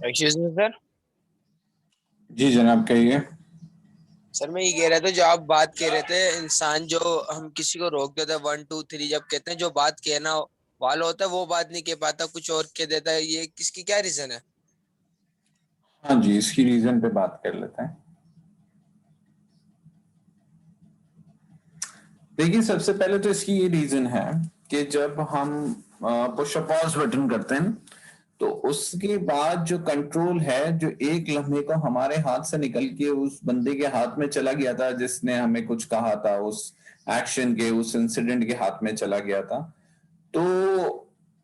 Excuse me sir. जी जनाब कहिए। Sir मैं ये कह रहा था, जो आप बात कह रहे थे, इंसान जो हम किसी को रोक देते हैं 1 2 3 जब कहते हैं, जो बात कहना वाला होता है वो बात नहीं कह पाता, कुछ और कह देता है, ये किसकी क्या रीजन है? हाँ जी, इसकी रीजन पे बात कर लेते हैं। देखिए, सबसे पहले तो इसकी ये रीजन है कि जब हम पुश पॉज बटन करते हैं तो उसके बाद जो कंट्रोल है, जो एक लम्हे को हमारे हाथ से निकल के उस बंदे के हाथ में चला गया था जिसने हमें कुछ कहा था, उस एक्शन के, उस इंसिडेंट के हाथ में चला गया था, तो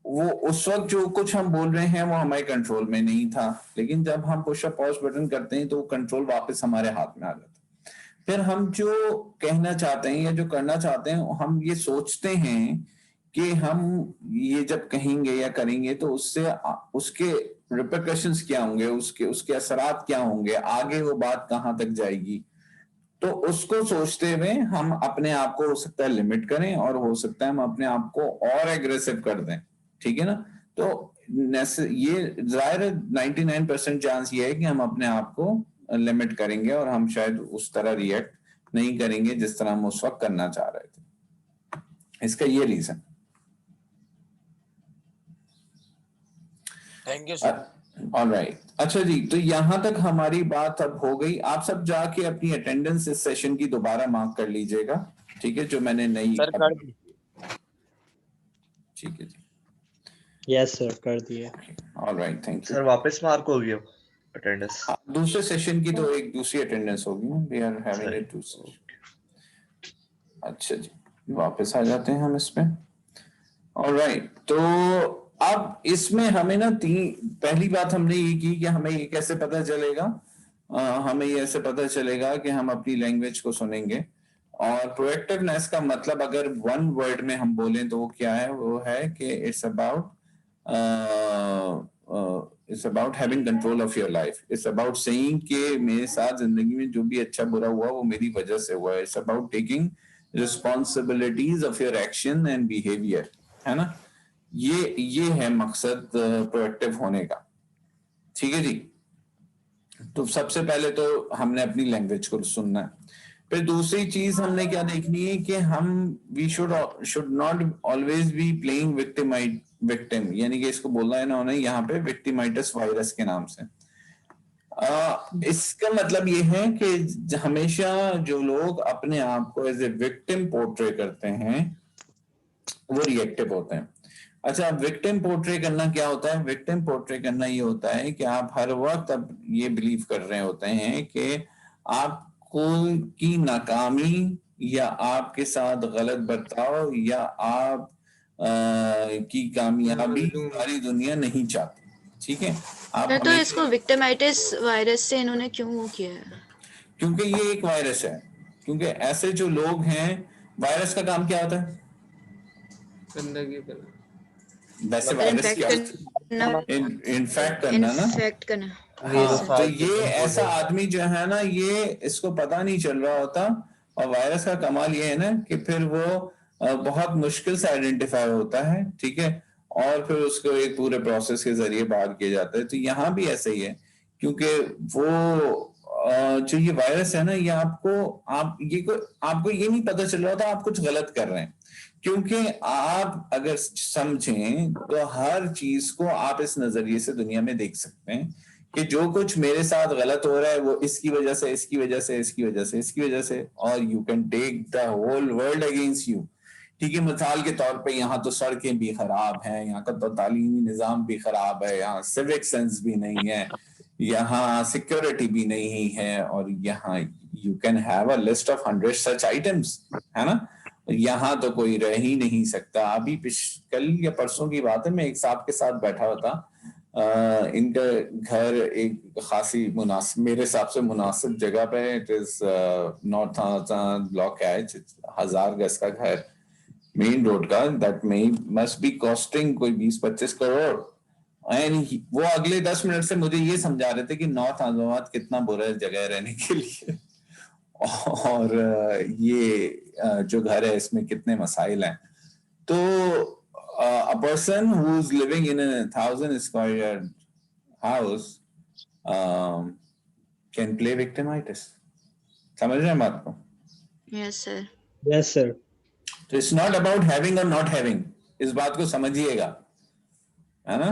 वो उस वक्त जो कुछ हम बोल रहे हैं वो हमारे कंट्रोल में नहीं था। लेकिन जब हम पुश पॉज बटन करते हैं तो कंट्रोल वापस हमारे हाथ में आ जाता है। फिर हम जो कहना चाहते हैं या जो करना चाहते हैं, हम ये सोचते हैं कि हम ये जब कहेंगे या करेंगे तो उससे उसके रिpercussions क्या होंगे, उसके उसके असरात क्या होंगे, आगे वो बात कहाँ तक जाएगी। तो उसको सोचते हुए हम अपने आप को हो सकता है लिमिट करें, और हो सकता है हम अपने आप को और एग्रेसिव कर दें। ठीक है ना? तो ये जाहिर है 99% चांस ये है कि हम अपने आप को लिमिट करेंगे और हम शायद उस तरह रिएक्ट नहीं करेंगे जिस तरह हम उस वक्त करना चाह रहे थे। इसका ये reason. Thank you sir. Alright, अच्छा जी, तो यहां तक हमारी बात अब हो गई। आप सब जाके अपनी अटेंडेंस इस सेशन की दोबारा मार्क कर लीजिएगा, ठीक है, जो मैंने नई सर कर दी। ठीक है जी। यस सर, कर दिए। Alright, thank you. सर वापस मार्क हो गया अटेंडेंस? दूसरे सेशन की तो एक दूसरी अटेंडेंस होगी, वी आर हैविंग इट दूसरी। अच्छा जी, वापस आ जाते हैं हम इसमें। ऑलराइट, तो अब इसमें हमें ना पहली बात हमने ये की कि हमें ये कैसे पता चलेगा, हमें ये ऐसे पता चलेगा कि हम अपनी लैंग्वेज को सुनेंगे। और प्रोएक्टिवनेस का मतलब अगर वन वर्ड में हम बोलें तो वो क्या है? वो है कि it's about having control of your life. It's about saying कि मेरे साथ जिंदगी में जो भी अच्छा बुरा हुआ वो मेरी वजह से हुआ है। It's about taking responsibilities of your action and behaviour, है ना? ये है मकसद प्रोएक्टिव होने का। ठीक है जी। तो सबसे पहले तो हमने अपनी लैंग्वेज को सुनना है। फिर दूसरी चीज हमने क्या देखनी है कि हम we should not always be playing victim, यानी कि इसको बोलना है ना उन्हें यहाँ पे विक्टिमाइटिस वायरस के नाम से। इसका मतलब ये है कि हमेशा जो लोग अपने आप को एज ए विक्टिम पोर्ट्रे करते हैं वो रिएक्टिव होते हैं। अच्छा, विक्टिम पोर्ट्रे करना क्या होता है? विक्टिम पोर्ट्रे करना ये होता है कि आप हर वक्त अब ये बिलीव कर रहे होते हैं कि आपको की नाकामी या आपके साथ गलत बर्ताव या आप की कामयाबी सारी दुनिया नहीं चाहती। ठीक है, आप तो इसको विक्टिमाइटिस वायरस से इन्होंने क्यों वो किया है? क्योंकि ये एक वायरस है। क्योंकि ऐसे जो लोग हैं, वायरस का काम क्या होता है? गंदगी वैसे वायरस क्या इन्फेक्ट करना ना। इन्फेक्ट करना। हाँ, तो ये ऐसा आदमी जो है ना, ये इसको पता नहीं चल रहा होता। और वायरस का कमाल ये है ना कि फिर वो बहुत मुश्किल से आइडेंटिफाई होता है, ठीक है, और फिर उसको एक पूरे प्रोसेस के जरिए बाहर किया जाता है। तो यहाँ भी ऐसा ही है, क्योंकि वो जो ये वायरस है ना, ये आपको ये नहीं पता चल रहा था आप कुछ गलत कर रहे हैं। क्योंकि आप अगर समझें तो हर चीज को आप इस नजरिए से दुनिया में देख सकते हैं कि जो कुछ मेरे साथ गलत हो रहा है वो इसकी वजह से, इसकी वजह से, इसकी वजह से, इसकी वजह से, और you can take the whole world against you. ठीक है, मिसाल के तौर पे यहाँ तो सड़कें भी खराब हैं, यहाँ का तो तालीमी निजाम भी खराब है, यहाँ सिविक सेंस भी नहीं है, यहाँ सिक्योरिटी भी नहीं है, और यहाँ you can have a list of 100 such items, है ना? यहाँ तो कोई रह ही नहीं सकता। अभी कल या परसों की बात है, मैं एक साहब के साथ बैठा हुआ था। इनका घर एक खासी मेरे हिसाब से मुनासिब जगह पे है। इट इज नॉर्थ ब्लॉक है, 1000 गज का घर, मेन रोड का। दैट मस्ट बी कॉस्टिंग कोई 20-25 करोड़। एंड वो अगले 10 मिनट से मुझे ये समझा रहे थे कि नॉर्थ हैदराबाद कितना बुरा जगह है रहने के लिए और ये जो घर है इसमें कितने मसाइल हैं। तो a person who's living in a 1000 square yard house can play victimitis. समझ रहे हैं बात को? Yes sir. Yes sir. तो इट्स नॉट अबाउट हैविंग और नॉट हैविंग, इस बात को समझिएगा, है ना?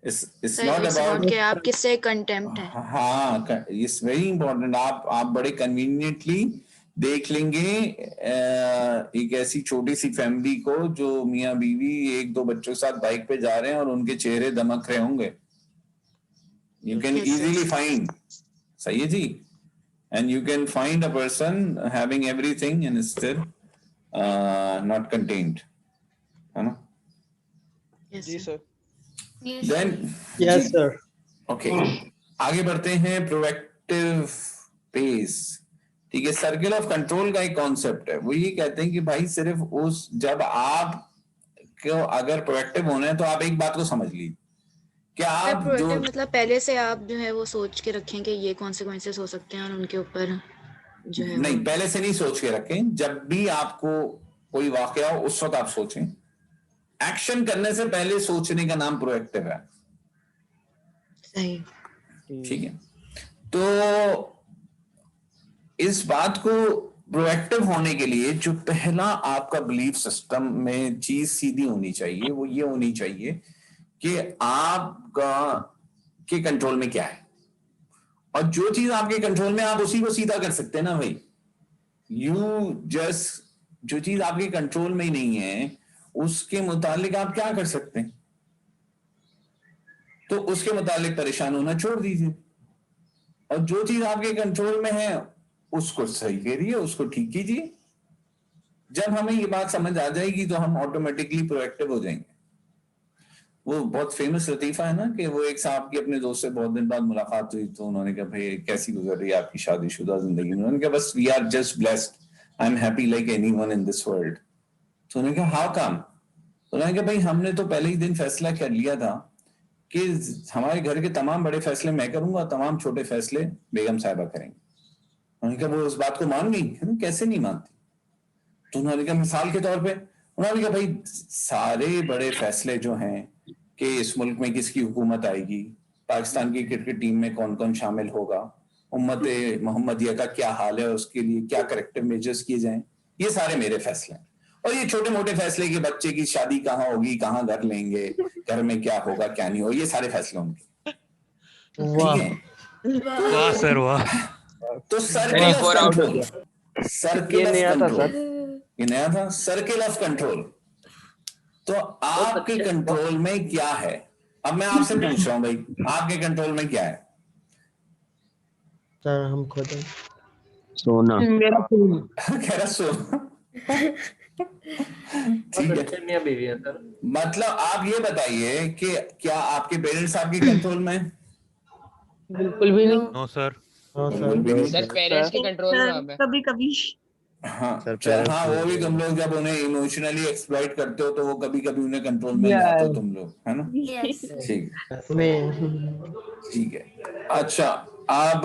इट्स नॉट अबाउट कि आप किससे कंटेम्प्ट है। हाँ, इट्स वेरी इंपॉर्टेंट। आप बड़े कन्वीनियंटली देख लेंगे एक ऐसी छोटी सी फैमिली को जो मियाँ बीवी एक दो बच्चों के साथ बाइक पे जा रहे हैं और उनके चेहरे दमक रहे होंगे। यू कैन इजीली फाइंड, सही है जी, and you can find a person having everything and still not contained, है ना? जी sir. Then yes sir. okay, आगे बढ़ते हैं प्रोएक्टिव पेस। ठीक है, सर्किल ऑफ कंट्रोल का एक कॉन्सेप्ट है, वो ये कहते हैं कि भाई सिर्फ उस जब आप को अगर प्रोएक्टिव होना है तो आप एक बात को समझ लीजिए कि आप जो मतलब पहले से आप जो है वो सोच के रखें कि ये कॉन्सिक्वेंसेस हो सकते हैं और उनके ऊपर जो है नहीं, पहले से नहीं सोच के रखें, जब भी आपको कोई वाकया हो उस वक्त आप सोचें। एक्शन करने से पहले सोचने का नाम प्रोएक्टिव है। सही। ठीक है, तो इस बात को प्रोएक्टिव होने के लिए जो पहला आपका बिलीफ सिस्टम में चीज सीधी होनी चाहिए वो ये होनी चाहिए कि आपका के कंट्रोल में क्या है, और जो चीज आपके कंट्रोल में आप उसी को सीधा कर सकते हैं ना भाई। जो चीज आपके कंट्रोल में ही नहीं है उसके मुतालिक आप क्या कर सकते हैं, तो उसके मुतालिक परेशान होना छोड़ दीजिए, और जो चीज आपके कंट्रोल में है उसको सही करिए, उसको ठीक कीजिए। जब हमें ये बात समझ आ जाएगी तो हम ऑटोमेटिकली प्रोएक्टिव हो जाएंगे। वो बहुत फेमस लतीफा है ना कि वो एक साहब की अपने दोस्त से बहुत दिन बाद मुलाकात हुई, तो उन्होंने कहा भाई कैसी गुजर रही है आपकी शादीशुदा जिंदगी? उन्होंने कहा बस we are just blessed, I am happy like anyone in this world. तो उन्होंने कहा हाउ कम? उन्होंने कहा भाई हमने तो पहले ही दिन फैसला कर लिया था कि हमारे घर के तमाम बड़े फैसले मैं करूंगा, तमाम छोटे फैसले बेगम साहिबा करेंगे। उन्होंने कहा वो उस बात को मान गई? कैसे नहीं मानती? तो उन्होंने कहा मिसाल के तौर पे, उन्होंने कहा भाई सारे बड़े फैसले जो हैं कि इस मुल्क में किसकी हुकूमत आएगी, पाकिस्तान की क्रिकेट टीम में कौन कौन शामिल होगा, उम्मत मोहम्मदिया का क्या हाल है, उसके लिए क्या करेक्टिव मेजर्स किए जाएं, ये सारे मेरे फैसले हैं। और ये छोटे मोटे फैसले कि बच्चे की शादी कहाँ होगी, कहाँ घर लेंगे, घर में क्या होगा क्या नहीं होगा, ये सारे फैसले होंगे। ठीक है, वाह सर वाह। तो circle of control, circle of control, ये नया था, सर्किल ऑफ कंट्रोल। तो आपके कंट्रोल में क्या है? अब मैं आपसे पूछ रहा हूं भाई, आपके कंट्रोल में क्या है? सर हम खुद सोना। मेरा फोन। कह रहा सोना। ठीक है, बीवी है सर। मतलब आप ये बताइए कि क्या आपके पेरेंट्स आपके कंट्रोल में? बिल्कुल भी नहीं। No sir. सर पेरेंट्स के कंट्रोल में आप है। कभी कभी हाँ हाँ, वो भी तुम लोग जब उन्हें इमोशनली एक्सप्लॉइट करते हो तो वो कभी कभी उन्हें कंट्रोल में लाते हो तुम लोग, है ना? ठीक ठीक है। अच्छा, अब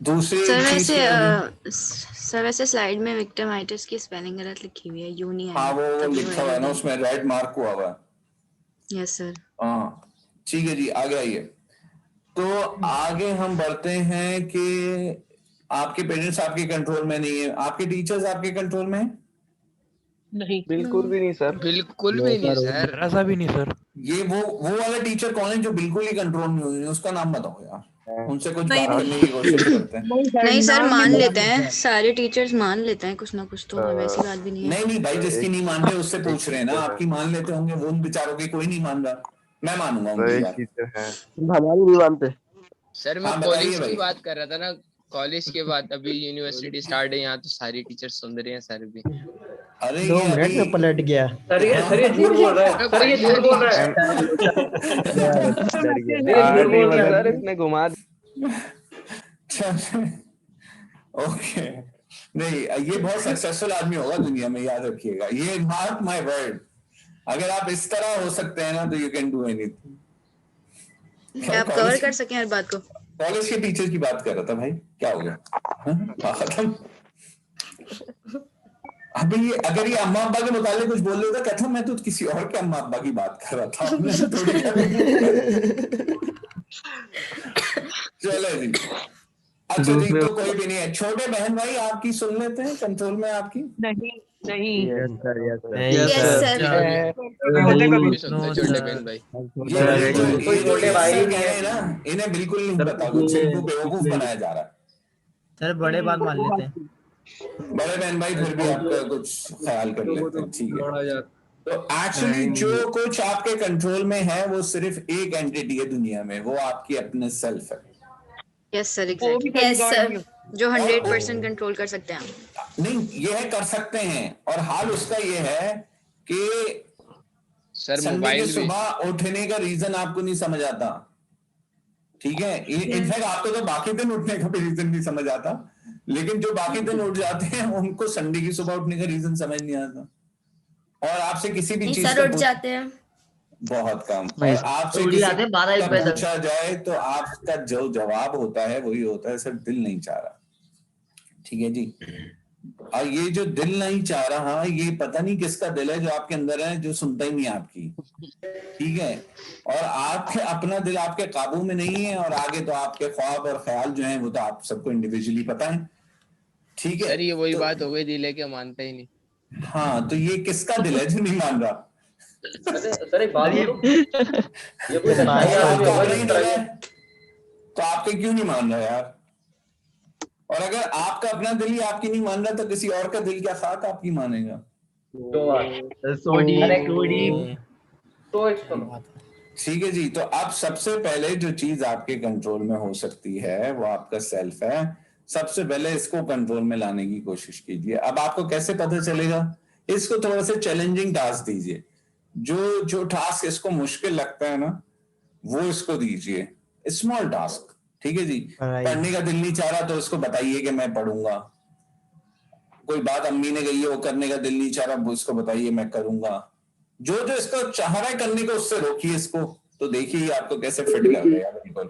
दूसरी सर वैसे स्लाइड में विक्टिमाइटिस की स्पेलिंग गलत लिखी हुई है, यू नहीं है। हाँ वो लिखा हुआ है ना उसमें, रेड मार्क हुआ हुआ है। Yes sir. हाँ ठीक है जी, आगे आइए। तो आगे हम बढ़ते हैं कि आपके पेरेंट्स आपके कंट्रोल में नहीं है, आपके टीचर्स आपके कंट्रोल में है? नहीं, बिल्कुल भी नहीं सर। बिल्कुल भी नहीं सर। जरा सा भी नहीं सर। ये वो वाला टीचर कौन है जो बिल्कुल ही कंट्रोल में हुए, उसका नाम बताओ यार, उनसे कुछ बात करने की कोशिश करते हैं। नहीं सर, मान लेते हैं, सारे टीचर्स मान लेते हैं कुछ ना कुछ, तो वैसी बात भी नहीं है। नहीं भाई, जिसकी नहीं मान रहे उससे पूछ रहे हैं ना, आपकी मान लेते होंगे, वो उन बेचारों की कोई नहीं मान रहा, मैं मानूंगा उनकी बात। टीचर है हमारी नहीं मानते सर। मैं कॉलेज की बात कर रहा था ना, कॉलेज के बाद अभी यूनिवर्सिटी स्टार्ट है यहाँ, तो सारी टीचर्स सुन रहे हैं सर भी। अरे 2 मिनट में पलट गया। सर ये झूठ बोल रहा है, सर ये झूठ बोल रहा है, झूठ बोल रहा है सर, इसने घुमा ओके। नहीं, ये बहुत सक्सेसफुल आदमी होगा दुनिया में, याद रखिएगा, ये मार्क माय वर्ड। अगर आप इस तरह हो सकते हैं ना तो यू कैन डू एनीथिंग। आप कवर कर सकें हर बात को। कॉलेज के टीचर की बात कर रहा था भाई, क्या हो गया? खत्म। अभी ये अगर ये अम्मा अब्बा के मुतालिक कुछ बोल रहे था, कहता मैं तो किसी और के अम्मा अब्बा की बात कर रहा था, आपने तो थोड़ी चलो जी। अच्छा जी, तो कोई भी नहीं है। छोटे बहन भाई आपकी सुन लेते हैं, कंट्रोल में आपकी? नहीं नहीं yes sir, yes sir. Yes sir. छोटे बहन भाई ये जो कोई छोटे भाई सर नहीं कह रहे है। हैं ना, इन्हें बिल्कुल नहीं पता कुछ, इनको बेवकूफ बनाया जा रहा है। सर बड़े बात मान लेते हैं। बड़े बहन भाई फिर भी आपका कुछ ख्याल कर लेते हैं, ठीक है। तो एक्चुअली जो कुछ आपके कंट्रोल में है वो सिर्फ एक एंटिटी है दुनिया में, वो आपकी अपने सेल्फ है। Yes sir, exactly. Yes sir, जो 100% कंट्रोल कर सकते हैं। नहीं, ये है कर सकते हैं, और हाल उसका ये है कि सर संडे के मोबाइल भी सुबह उठने का रीजन आपको नहीं समझ आता, ठीक है। इनफैक्ट आपको तो बाकी दिन उठने का भी रीजन नहीं समझ आता, लेकिन जो बाकी दिन उठ जाते हैं उनको संडे की सुबह उठने का रीजन समझ नहीं आता। और आपसे किसी भी चीज सर का उठ जाते हैं। बहुत कम, और आपसे किसी का पूछा जाए तो आपका जो जवाब होता है वही होता है, सर दिल नहीं चाह रहा, ठीक है जी। और ये जो दिल नहीं चाह रहा, ये पता नहीं किसका दिल है जो आपके अंदर है, जो सुनता ही नहीं आपकी, ठीक है। और आपके अपना दिल आपके काबू में नहीं है, और आगे तो आपके ख्वाब और ख्याल जो हैं वो तो आप सबको इंडिविजुअली पता है, ठीक है। सर ये वही तो, बात हो गई, दिल है क्या मानता ही नहीं। हाँ, तो ये किसका दिल है जो नहीं मान रहा? सर एक बात बोलूं, ये कोई अगर सच्चाई आपका है अपना ही दिल है तो आपके क्यों नहीं मान रहा यार? और अगर आपका अपना दिल ही आपकी नहीं मान रहा तो किसी और का दिल क्या खाक आपकी मानेगा? ठीक है जी। तो अब सबसे पहले जो चीज आपके कंट्रोल में हो सकती है वो आपका सेल्फ है। सबसे पहले इसको कंट्रोल में लाने की कोशिश कीजिए। अब आपको कैसे पता चलेगा? इसको थोड़ा सा चैलेंजिंग टास्क दीजिए। जो टास्क इसको मुश्किल लगता है ना, वो इसको दीजिए, स्मॉल टास्क, ठीक है जी। पढ़ने का दिल नहीं चाह रहा तो उसको बताइए कि मैं पढ़ूंगा। कोई बात अम्मी ने कही है वो करने का दिल नहीं चाह रहा, वो इसको बताइए मैं करूंगा। जो इसको चाह रहा है करने को उससे रोकिए इसको, तो देखिए आपको कैसे फिट कर देगा बिल्कुल,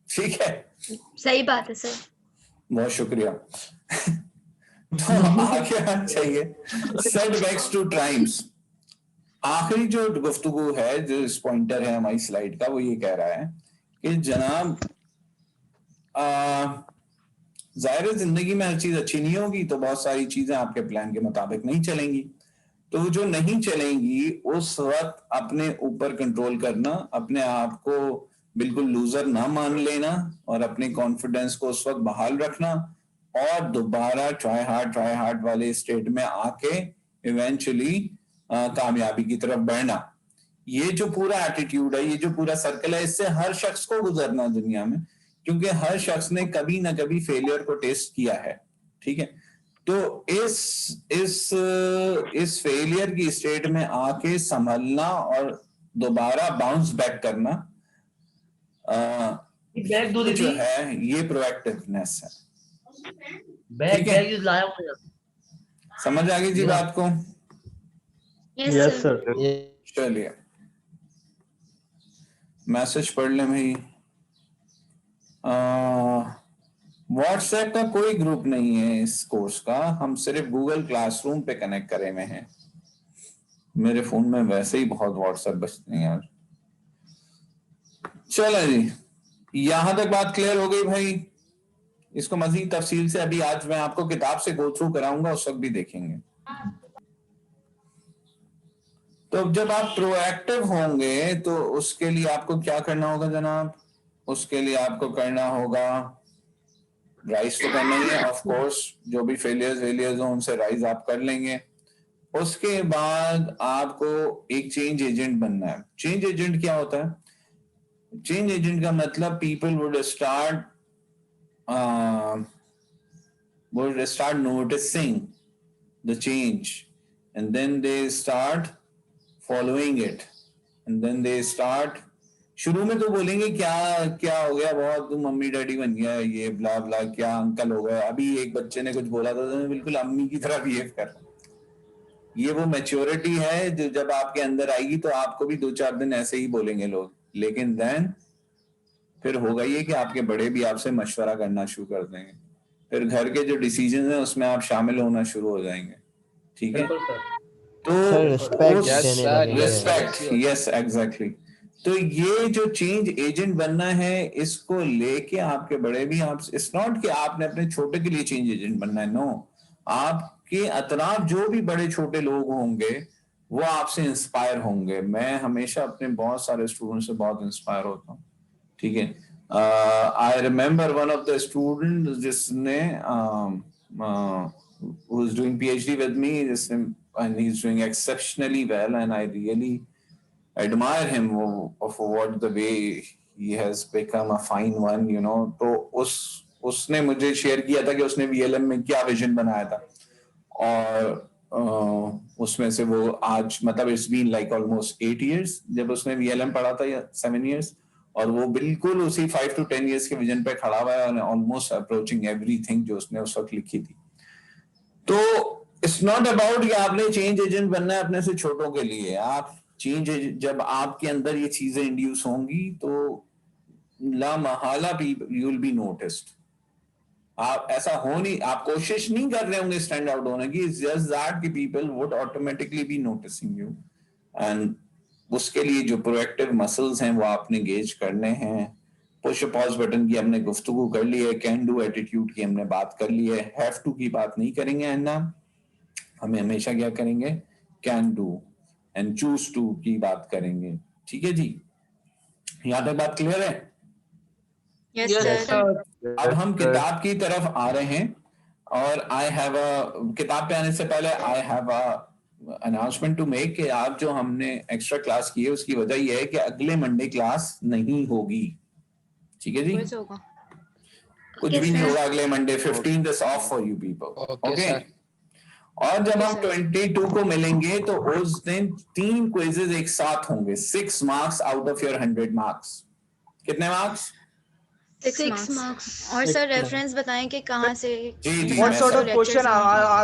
ठीक है। सही बात है सर। बहुत शुक्रिया। तो आगे आना चाहिए सेटबैक्स टू ट्राइम्स। आखिरी जो गुफ्तगू है, जो इस पॉइंटर है हमारी स्लाइड का, वो ये कह रहा है कि जनाब जाहिर है जिंदगी में हर चीज अच्छी नहीं होगी, तो बहुत सारी चीजें आपके प्लान के मुताबिक नहीं चलेंगी। तो जो नहीं चलेंगी उस वक्त अपने ऊपर कंट्रोल करना, अपने आप को बिल्कुल लूजर ना मान लेना, और अपने कॉन्फिडेंस को उस वक्त बहाल रखना, और दोबारा ट्राई हार्ड वाले स्टेट में आके इवेंचुअली कामयाबी की तरफ बढ़ना। ये जो पूरा एटीट्यूड है, ये जो पूरा सर्कल है, इससे हर शख्स को गुजरना दुनिया में, क्योंकि हर शख्स ने कभी ना कभी फेलियर को टेस्ट किया है, ठीक है। तो इस फेलियर की स्टेट में आके संभलना और दोबारा बाउंस बैक करना जो है, ये प्रोएक्टिवनेस है। समझ आ गई जी बात को? Yes sir. चलिए मैसेज पढ़ लें भाई। व्हाट्सएप का कोई ग्रुप नहीं है इस कोर्स का, हम सिर्फ गूगल क्लासरूम पे कनेक्ट करे हुए हैं। मेरे फोन में वैसे ही बहुत व्हाट्सएप बचते हैं यार। चलो जी, यहां तक बात क्लियर हो गई भाई। इसको मजीद तफसील से अभी आज मैं आपको किताब से गो थ्रू कराऊंगा, उस वक्त भी देखेंगे। तो जब आप प्रोएक्टिव होंगे तो उसके लिए आपको क्या करना होगा जनाब? उसके लिए आपको करना होगा राइज तो करना ही है, ऑफ कोर्स। जो भी फेलियर्स हो उनसे राइज आप कर लेंगे। उसके बाद आपको एक चेंज एजेंट बनना है। चेंज एजेंट क्या होता है? चेंज एजेंट का मतलब people would start noticing the change, and then they start following it, and then they start, शुरू में तो बोलेंगे क्या क्या हो गया, बहुत तुम मम्मी डैडी बन गया, ये ब्ला ब्ला, क्या अंकल हो गया। अभी एक बच्चे ने कुछ बोला था तो बिल्कुल अम्मी की तरह बिहेव कर। ये वो मैच्योरिटी है जो जब आपके अंदर आएगी तो आपको भी 2-4 दिन ऐसे ही बोलेंगे लोग, लेकिन देन फिर होगा ये कि आपके बड़े भी आपसे मशवरा करना शुरू कर देंगे। फिर घर के जो डिसीजन है उसमें आप शामिल होना शुरू हो जाएंगे। ठीक है। बिल्कुल सर। सर रिस्पेक्ट उस Yes, देने sir, लगेंगे। yes, respect, yes exactly. तो ये जो चेंज एजेंट बनना है, इसको लेके आपके बड़े भी आप, इट्स नॉट कि आपने अपने छोटे के लिए चेंज एजेंट बनना है, नो। आपके अतराफ जो भी बड़े छोटे लोग होंगे वो आपसे इंस्पायर होंगे। मैं हमेशा अपने बहुत सारे स्टूडेंट से बहुत इंस्पायर होता हूँ, ठीक है। I remember one of the student जिसने who is doing PhD with me, and he's doing exceptionally well, and I really admire him for what the way he has become a fine one, you know। तो उसने मुझे share किया था कि उसने VLM में क्या विजन बनाया था, और उसमें से वो आज मतलब it's been like almost 8 years जब उसने VLM पढ़ा था, या 7 years, और वो बिल्कुल उसी 5 to 10 years के विजन पे खड़ा हुआ है, ऑलमोस्ट अप्रोचिंग एवरीथिंग जो उसने उस वक्त लिखी थी। तो इट्स नॉट अबाउट कि आपने चेंज एजेंट बनना है अपने से छोटों के लिए। आप चेंज, जब आपके अंदर ये चीजें इंड्यूस होंगी तो ला महाला यू विल बी नोटिस्ड। आप ऐसा हो नहीं, आप कोशिश नहीं कर रहे होंगे स्टैंड आउट होने की, इट्स जस्ट दैट कि people would automatically B noticing you. And उसके लिए जो प्रोएक्टिव मसल्स हैं वो आपने गेज करने हैं। पुश पॉज बटन की हमने गुफ्तगू कर ली है, कैन डू एटीट्यूड की हमने बात कर ली है, हैव टू की बात नहीं करेंगे। एंड हमें हमेशा क्या करेंगे, can do and choose to की बात करेंगे, ठीक है जी। यहां तक बात क्लियर है? Yes sir. अब हम किताब की तरफ आ रहे हैं, और आई हैव अ, किताब पे आने से पहले I have a announcement to make कि आप जो हमने एक्स्ट्रा क्लास की है उसकी वजह यह है कि अगले मंडे क्लास नहीं होगी, ठीक है जी। कैसे होगा? कुछ भी नहीं होगा अगले Monday. 15th is off for you people, Okay, sir. और जब हम 22 को मिलेंगे तो उस दिन 3 क्विजेज एक साथ होंगे, 6 marks out of your 100 marks. कितने मार्क्स? 6 मार्क्स। और सर रेफरेंस बताएं कि कहाँ से जी, व्हाट मैं सॉर्ट ऑफ सर- क्वेश्चन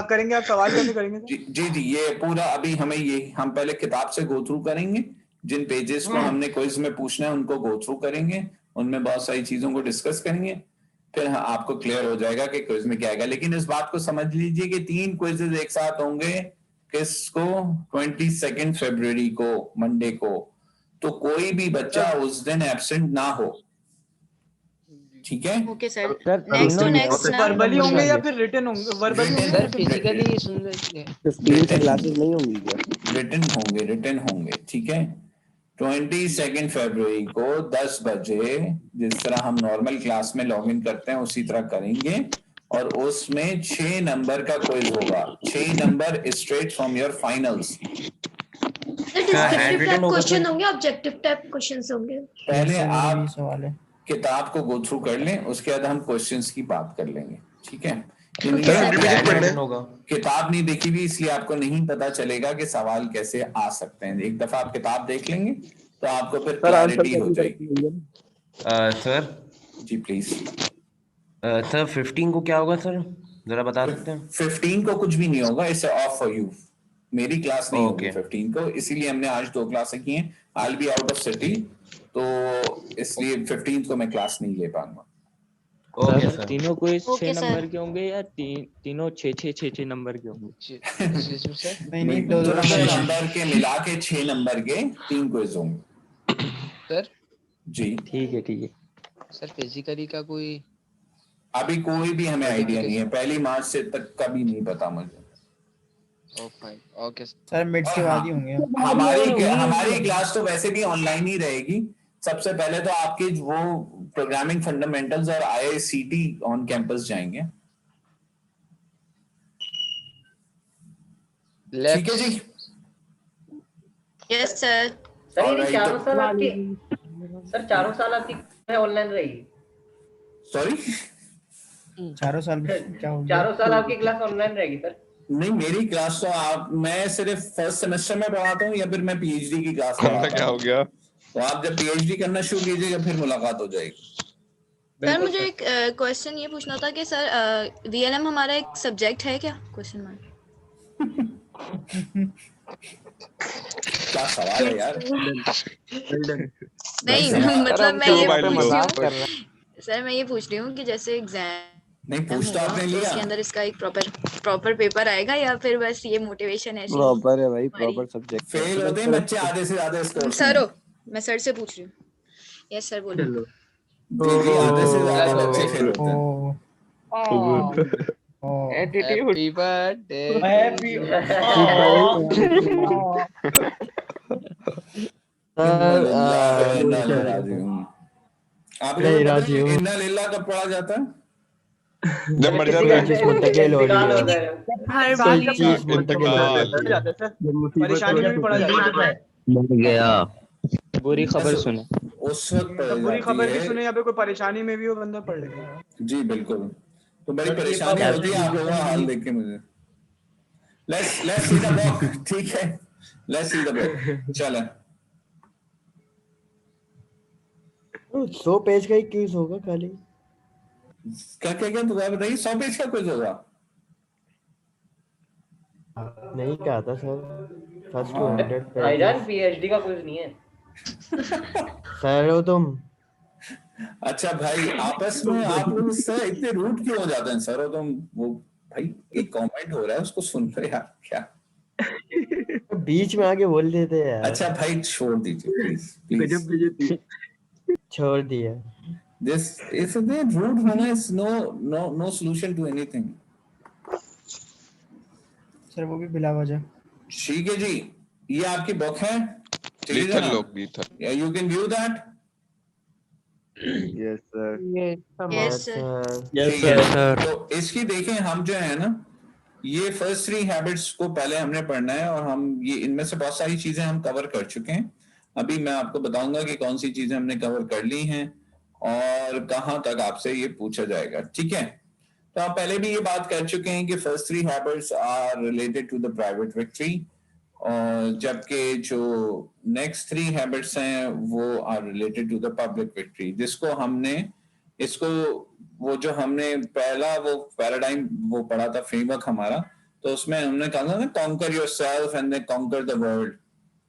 करेंगे आप, सवाल कैसे करेंगे? जी ये पूरा अभी हमें हम पहले किताब से गो थ्रू करेंगे, जिन पेजेस को हमने क्विज में पूछना है उनको गो थ्रू करेंगे, उनमें बहुत सारी चीजों को डिस्कस करेंगे, फिर आपको क्लियर हो जाएगा कि क्विज में क्या आएगा। लेकिन इस बात को समझ लीजिए कि 3 क्विजेज एक साथ होंगे, किसको? 22 फरवरी को, मंडे को। तो कोई भी बच्चा उस दिन एब्सेंट ना हो, ठीक है? Okay sir. Sir next to next ना वर्बली होंगे या फिर रिटन होंगे? वर्बली होंगे सर फिजिकली सुन लेंगे। 15 से क्लासेस नहीं होंगी क्या? रिटन होंगे, ठीक है। 22 फरवरी को 10 बजे जिस तरह हम नॉर्मल क्लास में लॉग इन करते हैं उसी तरह करेंगे, और उसमें 6 नंबर का क्विज होगा। 6 number straight from your finals. Descriptive type question होंगे, ऑब्जेक्टिव टाइप क्वेश्चंस होंगे? पहले आप सवाल है, किताब को गो थ्रू कर लें, उसके बाद हम क्वेश्चंस की बात कर लेंगे, ठीक है। किताब नहीं देखी भी इसलिए आपको नहीं पता चलेगा कि सवाल कैसे आ सकते हैं। एक दफा आप किताब देख लेंगे तो आपको फिर क्लैरिटी हो जाएगी। Sir ji please. सर 15 को क्या होगा सर, जरा बता सकते हैं? 15 को कुछ भी नहीं होगा, इट्स ऑफ फॉर यू। मेरी क्लास नहीं होगी Okay. 15 को, इसीलिए हमने आज 2 क्लासें की हैं। I will be out of city, तो इसलिए 15 को मैं क्लास नहीं ले पाऊंगा। Okay sir. तीनों कोई 6 Okay, sir. नंबर के होंगे या तीनों 6 नंबर के होंगे? नहीं दोनों नंबर के मिला के 6 नंबर के 3 क्विज होंगे सर जी। ठीक है। सर फिजिकली का कोई अभी कोई भी हमें आइडिया नहीं है, 1 मार्च से तक का भी नहीं पता मुझे। ओके सर मिड्स के बाद ही होंगे। हमारी क्लास तो वैसे भी ऑनलाइन ही रहेगी। सबसे पहले तो आपके वो प्रोग्रामिंग फंडामेंटल्स और IICT ऑन कैंपस जाएंगे, ठीक है जी। Yes sir. सर ये Alright, चारों तो- साल आपकी, सर 4 साल आपकी ऑनलाइन रहेगी? सॉरी, 4 साल क्या हो गया? 4 साल आपकी क्लास ऑनलाइन रहेगी सर? नहीं मेरी क्लास तो मैं सिर्फ फर्स्ट सेमेस्टर में पढ़ाता हूँ, या फिर मैं PhD की क्लास पढ़ाता हूँ। गया? तो आप जब PhD करना शुरू कीजिएगा फिर मुलाकात हो जाएगी। सर मुझे एक क्वेश्चन ये पूछना था कि सर VLM हमारा एक सब्जेक्ट है क्या? Question mark. क्या सवाल है यार। नहीं मतलब मैं ये पूछ रही हूँ, सर मैं ये पूछ रही हूँ कि जैसे एग्जाम नहीं पूछ तो आपने तो लिया। उसके अंदर इसका एक प्रॉपर पेपर आएगा या फिर बस ये मोटिवेशन है? प्रॉपर है भाई, प्रॉपर सब्जेक्ट। फेल होते हैं बच्चे आधे से ज्यादा इस कोर्स सर में। हो, मैं सर से पूछ रही हूँ। यस सर बोलिए। जी जी, आधे से ज्यादा बच्चे फेल होते हैं। Happy birthday. हैप्पी इन्ना सर लिल्लाह व इन्ना इलैहि राजिऊन। आपको नहीं, पता है राजिऊन। इन्ना लिल्लाह कब पढ़ा जाता है? जब मर जाता है। जिस मुंतकिल हो रही है, हर कोई बार चीज मुंतकिल हो रही है। परेशानी में भी पढ़ा जाता है। मर गया। बुरी खबर सुने। उस वक्त पढ़ी बुरी जाती खबर भी है। सुने या फिर कोई परेशानी में भी वो बंदा पढ़ लेगा। जी बिल्कुल। तो बड़ी परेशानी होती है आप लोगों का हाल देख के मुझे। Let's see the book, ठीक है? Let's see the book. चलें। 100 पेज का ही क्विज होगा खाली। क्या क्या क्या दोबारा बताइए। 100 पेज का क्विज होगा? नहीं कहा था सर, फर्स्ट 200 भाईजान पेज। पीएचडी का कुछ नहीं है। सर हो तुम। अच्छा भाई, आपस में आप लोग इससे इतने रूड क्यों हो जाते हैं? सर हो तुम, वो भाई एक कमेंट हो रहा है उसको सुन रहे यार क्या? बीच में आके बोल देते यार। अच्छा भाई छोड़ दीजिए प्लीज प्लीज। छोड़ दिया। This is a rude होना is no solution to anything. Sir वो भी बिला वजह। ठीक है जी, ये आपकी बुक है। लीथल लोग lethal. You can view that. Yes sir. ठीक है, तो इसकी देखें हम जो है ना, ये फर्स्ट 3 हैबिट्स को पहले हमने पढ़ना है और हम ये इनमें से बहुत सारी चीजें हम कवर कर चुके हैं। अभी मैं आपको बताऊंगा कि कौन सी चीजें हमने कवर कर ली हैं और कहां तक आपसे ये पूछा जाएगा। ठीक है, तो आप पहले भी ये बात कर चुके हैं कि first 3 habits are related to the private victory, और जबकि जो नेक्स्ट 3 हैबिट्स हैं वो are related to the public victory, जिसको हमने इसको वो जो हमने पहला वो पैराडाइम वो पढ़ा था फ्रेमवर्क हमारा, तो उसमें हमने कहा था ना conquer yourself and then conquer the world.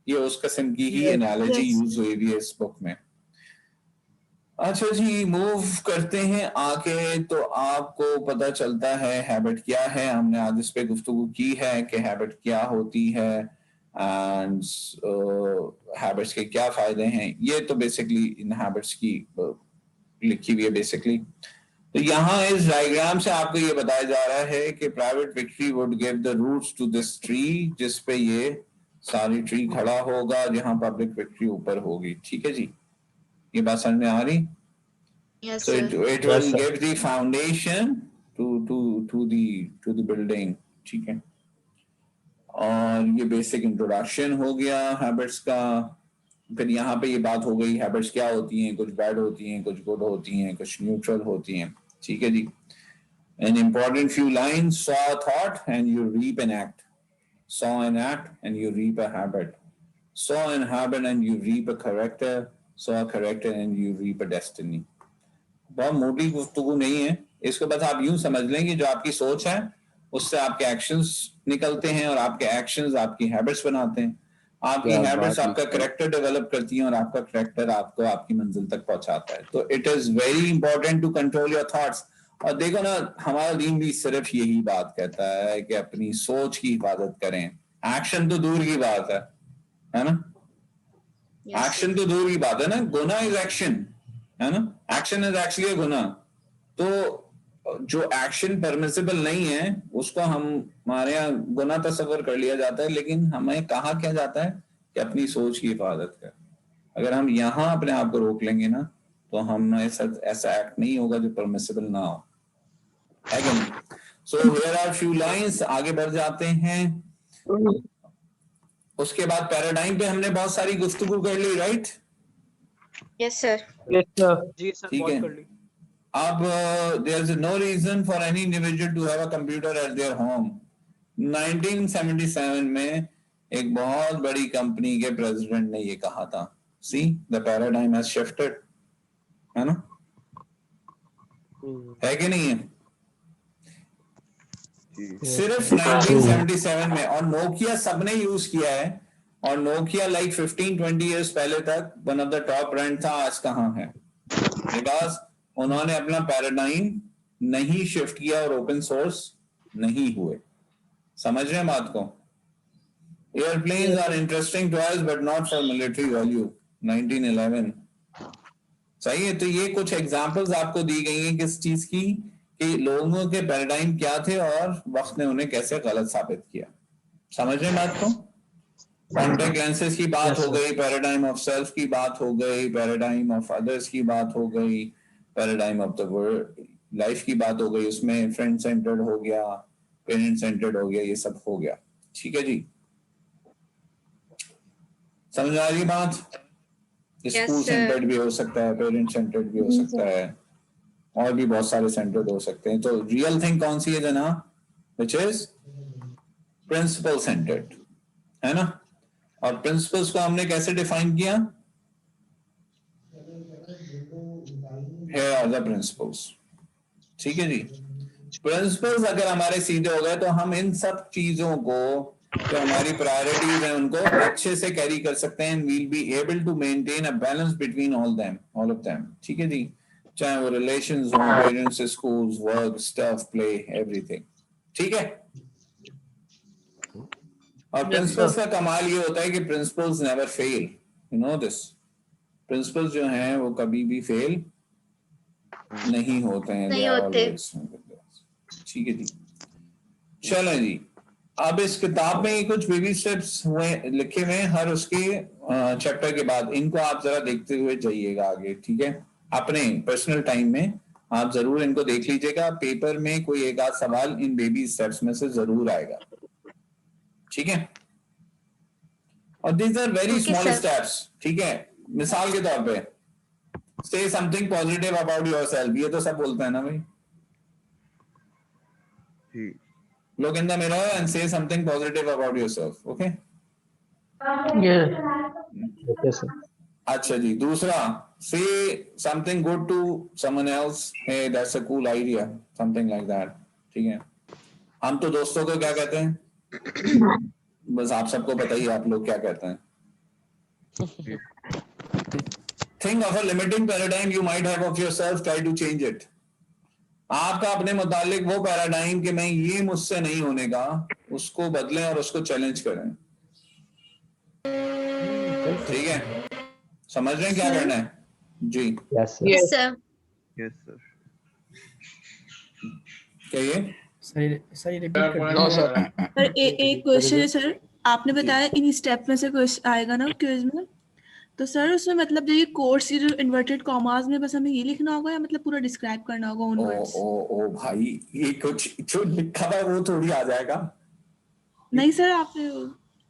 ये उस किस्म की ही एनालॉजी यूज हुई है इस बुक में। अच्छा जी, मूव करते हैं आगे, तो आपको पता चलता है हैबिट क्या है। हमने आज इस पे गुफ्तगू की है कि हैबिट क्या होती है एंड हैबिट्स के क्या फायदे हैं। ये तो बेसिकली इन हैबिट्स की लिखी हुई है बेसिकली। तो यहाँ इस डायग्राम से आपको ये बताया जा रहा है कि private victory would give the roots to this tree, जिस पे ये सारी ट्री खड़ा होगा, जहां पब्लिक विक्ट्री ऊपर होगी। ठीक है जी, ये बात समझ में आ रही? Yes, So sir. it will give the foundation to the building. ठीक है, और ये बेसिक इंट्रोडक्शन हो गया हैबिट्स का। फिर यहाँ पे ये बात हो गई हैबिट्स क्या होती हैं, कुछ बैड होती हैं, कुछ गुड होती हैं, कुछ न्यूट्रल होती हैं। ठीक है जी, an important few lines: saw a thought and you reap an act, saw an act and you reap a habit, saw an habit and you reap a character, saw a character and you reap a destiny। बहुत मोटी गुफ्तगू नहीं है, इसको बस आप यूं समझ लें कि जो आपकी सोच है उससे आपके एक्शंस निकलते हैं और आपके एक्शंस आपकी हैबिट्स बनाते हैं। आपकी हैबिट्स आपका करेक्टर डेवलप करती हैं और आपका करेक्टर आपको आपकी मंजिल तक पहुंचाता है। तो it is very important to control your thoughts. और देखो ना, हमारा दीन भी सिर्फ यही बात कहता है कि अपनी सोच की हिफाजत करें। एक्शन तो दूर की बात है ना? एक्शन तो दूर की बात है ना, गुनाह इज एक्शन, है ना? एक्शन इज एक्चुअली अ गुनाह। तो जो एक्शन परमिसिबल नहीं है उसको हमारे यहाँ गुनाह तस्वर कर लिया जाता है, लेकिन हमें कहा क्या जाता है कि अपनी सोच की हिफाजत कर। अगर हम यहाँ अपने आप को रोक लेंगे ना, तो हम ऐसा एक्ट नहीं होगा जो परमिसिबल ना हो, है कि नहीं? So here are few lines, आगे बढ़ जाते हैं। उसके बाद पैराडाइम पे हमने बहुत सारी गुफ्तगू कर ली, राइट? Yes sir. जी सर, ठीक है। कर ली। अब there is no reason for any individual to have a computer at their home। 1977 में एक बहुत बड़ी कंपनी के प्रेसिडेंट ने ये कहा था। See, the paradigm has shifted, है ना? है कि नहीं है? सिर्फ 1977 में, और नोकिया सबने यूज किया है, और नोकिया लाइक 15-20 इयर्स पहले तक one of the top brand था। आज कहाँ है? बिकॉज उन्होंने अपना पैराडाइम नहीं शिफ्ट किया और ओपन सोर्स नहीं हुए। समझ रहे हैं बात को? Airplanes are interesting toys but not for military value 1911। सही है। तो ये कुछ एग्जांपल्स आपको दी गई हैं किस चीज की, कि लोगों के पैराडाइम क्या थे और वक्त ने उन्हें कैसे गलत साबित किया। समझ रहे हैं बात को? कॉन्टेक्ट लेंसेज की बात हो गई, पैराडाइम ऑफ सेल्फ की बात हो गई, पैराडाइम ऑफ अदर्स की बात हो गई, paradigm of the world life की बात हो गई, उसमें फ्रेंड सेंटर्ड हो गया, पेरेंट सेंटर्ड हो गया, ये सब हो गया। ठीक है जी, समझ आ रही बात? स्कूल सेंटर्ड भी हो सकता है, पेरेंट सेंटर्ड भी हो सकता है, और भी बहुत सारे सेंटर्ड हो सकते हैं। तो रियल थिंग कौन सी है जनाब? विच इज प्रिंसिपल सेंटर्ड, है ना? और प्रिंसिपल्स को हमने कैसे डिफाइन किया? Here are the principles। ठीक है जी। प्रिंसिपल्स अगर हमारे सीधे हो गए तो हम इन सब चीजों को जो हमारी प्रायोरिटीज हैं उनको अच्छे से कैरी कर सकते हैं। we'll be able to maintain a balance between all of them। ठीक है जी, चाहे वो रिलेशंस हो, parents, schools, work, stuff, play, everything. ठीक है। और प्रिंसिपल्स का कमाल ये होता है कि principles never fail, you know this. Principles जो हैं वो कभी भी फेल नहीं होते हैं, नहीं होते। ठीक है जी। चलो जी, अब इस किताब में कुछ बेबी स्टेप्स हुए लिखे हुए हैं हर उसके चैप्टर के बाद। इनको आप जरा देखते हुए जाइएगा आगे। ठीक है, अपने पर्सनल टाइम में आप जरूर इनको देख लीजिएगा। पेपर में कोई एक आध सवाल इन बेबी स्टेप्स में से जरूर आएगा। ठीक है, और these are very small steps. ठीक है, मिसाल के तौर पे से समथिंग पॉजिटिव अबाउट योरसेल्फ, ये तो सब बोलते हैं ना भाई। Look in the mirror and say something positive about yourself, okay? Yes, sir. अच्छा जी, दूसरा, say something good to someone else. Hey, that's a cool idea, something like that. ठीक है, हम तो दोस्तों को क्या कहते हैं? बस आप सबको पता ही, आप लोग क्या कहते हैं? Think of a limiting paradigm you might have of yourself, try to change it. आपका अपने मुतालिक वो पैराडाइम कि मैं ये मुझसे नहीं होने का, उसको बदलें और उसको चैलेंज करें। ठीक है, समझ रहे हैं क्या करना है जी? Yes, sir. Yes, sir. Yes, sir. क्या ये सही रिपीट कर नो सर। सर एक क्वेश्चन है सर, आपने बताया इन स्टेप में से क्वेश्चन आएगा ना क्विज में, तो सर उसमें मतलब जो ये कोर्स ये जो इन्वर्टेड कॉमास में बस हमें ये लिखना होगा या मतलब पूरा डिस्क्राइब करना होगा उन वर्ड्स? ओ भाई, ये कुछ जो लिखा है वो थोड़ी आ जाएगा। नहीं सर, आपने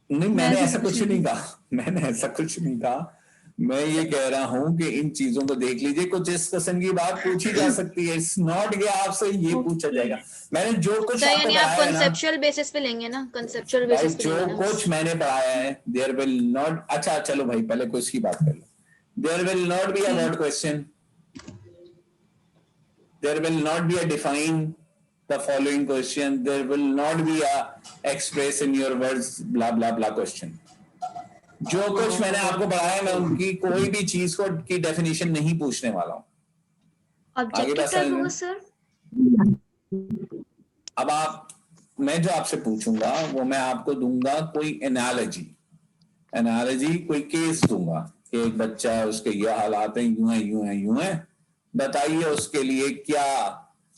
नहीं, मैंने ऐसा कुछ नहीं कहा, मैंने ऐसा कुछ नहीं कहा। मैं ये कह रहा हूँ कि इन चीजों को देख लीजिए, कुछ इस किस्म की बात पूछी जा सकती है। इट्स नॉट कि आपसे ये पूछा जाएगा। मैंने जो कुछ आपको यानी आप पढ़ाया है ना, कंसेप्चुअल बेसिस पे लेंगे ना, कंसेप्चुअल भाई बेसिस पे जो लेंगे ना। कुछ मैंने पढ़ाया है, देयर विल नॉट, अच्छा चलो भाई पहले कुछ की बात कर लो। There will not be a word question, there will not be a define the following question, there will not be a express in your words blah blah blah question। जो कुछ मैंने आपको पढ़ाया, मैं उनकी कोई भी चीज को की डेफिनेशन नहीं पूछने वाला हूँ। ऑब्जेक्टिव टाइप होगा सर? अब मैं जो आपसे पूछूंगा वो मैं आपको दूंगा कोई एनालॉजी, कोई केस दूंगा कि एक बच्चा है, उसके ये हालात हैं, यूं है, बताइए उसके लिए क्या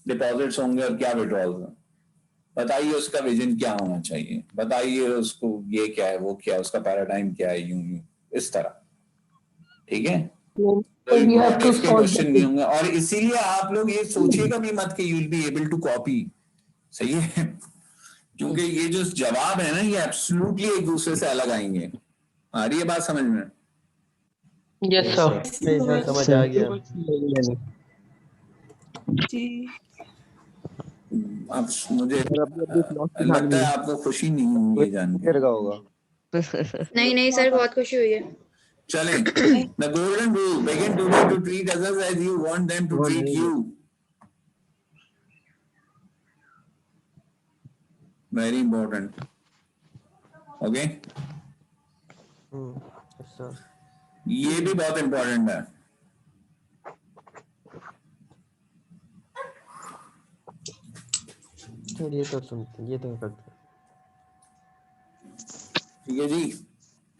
डिपॉजिट्स होंगे और क्या विड्रॉल्स हैं, बताइए उसका विजन क्या होना चाहिए, बताइए उसको ये क्या है, वो क्या है, उसका पैराडाइम क्या है, यूं इस तरह। ठीक है, क्वेश्चन नहीं होंगे। और इसीलिए आप लोग ये सोचिएगा भी मत कि you will be able to copy. सही है, क्योंकि ये जो जवाब है ना, ये एब्सोल्युटली एक दूसरे से अलग आएंगे। आ रही है बात समझ में? Yes, sir. समझ आ गया जी। अब मुझे लगता है आपको खुशी नहीं होगी जान के। नहीं सर, बहुत खुशी हुई है। चलें, the golden rule, begin today to treat others as you want them to treat you। Very important, okay? ये भी बहुत important है। सर ये तो सुनते, ये तो करते। ठीक है जी,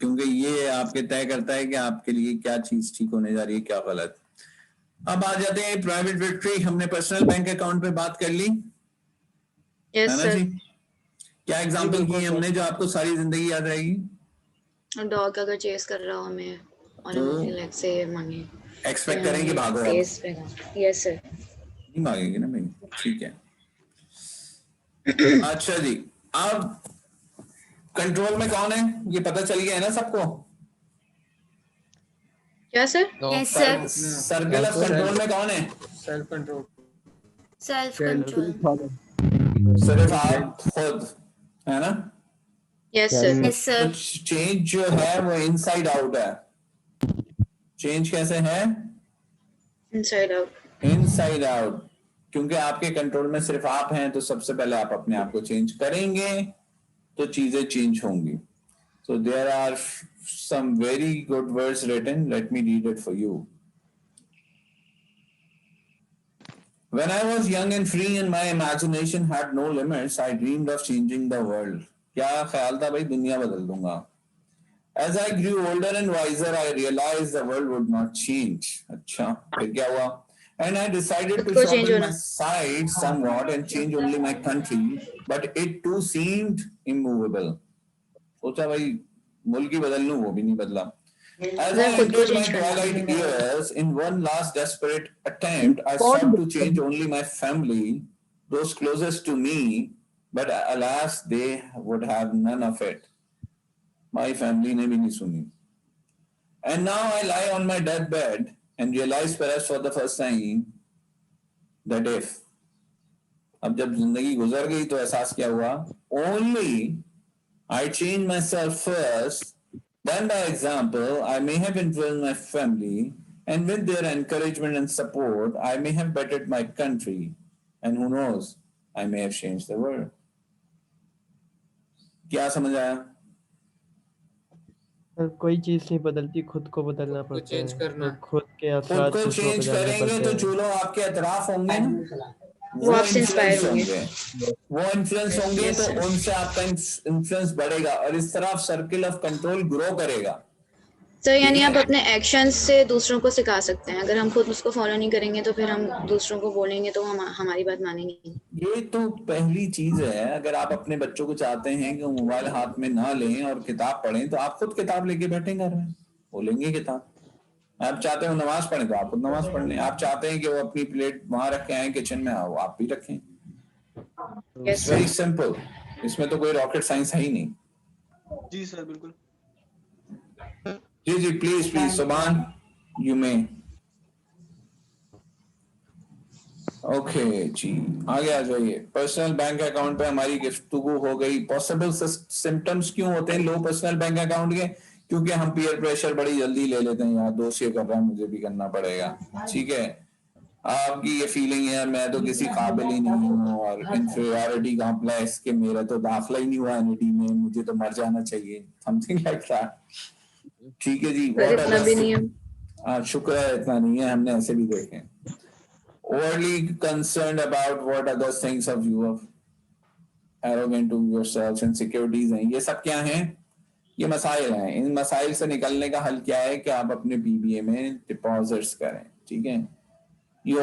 क्योंकि ये आपके तय करता है कि आपके लिए क्या चीज ठीक होने जा रही है, क्या गलत। अब आ जाते हैं प्राइवेट विक्ट्री। हमने पर्सनल बैंक अकाउंट पे बात कर ली, यस है ना सर। जी? क्या एग्जांपल की हमने जो आपको सारी जिंदगी याद रहेगी? डॉग अगर चेस कर रहा हो हमें और तो हम अपने लेग से मांगे, एक्सपेक्ट करें कि भागो आप। फेस पे। Yes sir. नहीं भागेंगे ना भाई, ठीक है। अच्छा जी, अब कंट्रोल में कौन है ये पता चल गया है ना सबको? क्या sir? Yes sir. Circle of control में कौन है? Self control. Self control. सिर्फ आप खुद, है ना? Yes sir. Yes sir. Change जो है वो इनसाइड आउट है। चेंज कैसे है? Inside out. इनसाइड आउट, क्योंकि आपके कंट्रोल में सिर्फ आप हैं, तो सबसे पहले आप अपने आप को चेंज करेंगे तो चीजें चेंज होंगी। So there are some very good words written. Let me read it for you. When I was young and free and my imagination had no limits, I dreamed of changing the world. क्या ख्याल था भाई, दुनिया बदल दूंगा। As I grew older and wiser, I realized the world would not change. अच्छा, फिर क्या हुआ? And I decided to sharpen my side somewhat and change only my country, but it too seemed immovable. सोचा भाई मुल्क ही बदल लूं, वो भी नहीं बदला। As I entered my twilight years, in one last desperate attempt, I sought to change only my family, those closest to me, but alas, they would have none of it. My family ने भी नहीं सुनी। And now I lie on my deathbed and realize perhaps for the first time that if, अब जब जिंदगी गुजर गई तो एहसास क्या हुआ? Only I changed myself first, then by example, I may have influenced my family, and with their encouragement and support, I may have bettered my country, and who knows, I may have changed the world. क्या समझ आया? कोई चीज नहीं बदलती, खुद को बदलना पड़ता है। चेंज करना, तो खुद के खुद असरात को दूसरों पे चेंज डालने करेंगे पड़ते तो हैं। जो लोग आपके अतराफ होंगे ना, वो आपसे इंस्पायर होंगे। वो इन्फ्लुएंस होंगे, तो उनसे आपका इन्फ्लुएंस बढ़ेगा और इस तरह सर्किल ऑफ कंट्रोल ग्रो करेगा। सर यानी आप अपने एक्शन से दूसरों को सिखा सकते हैं। अगर हम खुद उसको फॉलो नहीं करेंगे तो फिर हम दूसरों को बोलेंगे तो हम हमारी बात मानेंगे। ये तो पहली चीज है। अगर आप अपने बच्चों को चाहते हैं कि वो मोबाइल हाथ में ना लें और किताब पढ़ें, तो आप खुद किताब लेके बैठें घर में, बोलेंगे किताब। आप चाहते हो नमाज पढ़ें तो आप खुद नमाज पढ़ लें। आप चाहते हैं कि वो अपनी प्लेट वहां रख के आए किचन में, आओ आप भी रखें। इट्स वेरी सिंपल, इसमें तो कोई रॉकेट साइंस है ही नहीं। जी सर बिल्कुल। जी प्लीज सुभान, यू में। ओके जी, आगे आ जाइए। पर्सनल बैंक अकाउंट पे हमारी गुफ्तगू हो गई। पॉसिबल सिम्टम्स क्यों होते हैं लो पर्सनल बैंक अकाउंट के? क्योंकि हम पीयर प्रेशर बड़ी जल्दी ले लेते हैं, यार दोस्त ये कर रहा है मुझे भी करना पड़ेगा। ठीक है, आपकी ये फीलिंग है मैं तो किसी काबिल ही नहीं हूँ और इंफीरियरिटी कॉम्प्लेक्स के मेरा तो दाखिला ही नहीं हुआ एनईटी में, मुझे तो मर जाना चाहिए, समथिंग लाइक दैट। ठीक है जी, इतना भी नहीं है। शुक्र है इतना नहीं है, हमने ऐसे भी देखे। Overly concerned about what others thinks of you, of arrogant to yourselves, insecurities हैं, ये सब क्या हैं? ये मसाइल हैं। इन मसाइल से निकलने का हल क्या है कि आप अपने PBA में डिपॉजिट्स करें। ठीक है, you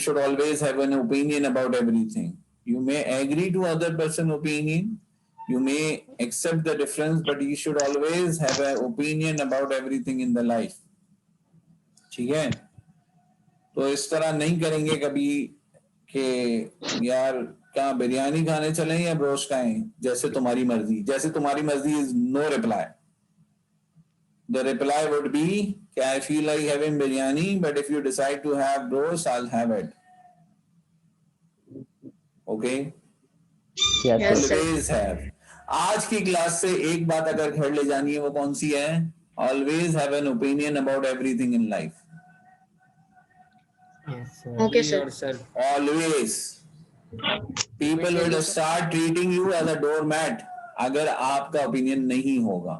should always have an opinion about everything. You may agree to other person's opinion, you may accept the difference, but you should always have an opinion about everything in the life. ठीक है, तो इस तरह नहीं करेंगे कभी कि यार क्या बिरयानी खाने चलें या ब्रोस्ट खाएं, जैसे तुम्हारी मर्जी। जैसे तुम्हारी मर्जी is no reply. The reply would be कि I feel like having biryani, but if you decide to have broast I will have it. Okay, always have. आज की क्लास से एक बात अगर घर ले जानी है वो कौन सी है? Always have an opinion about everything in life. Okay, sir. Always. People will start treating you as a doormat अगर आपका ओपिनियन नहीं होगा।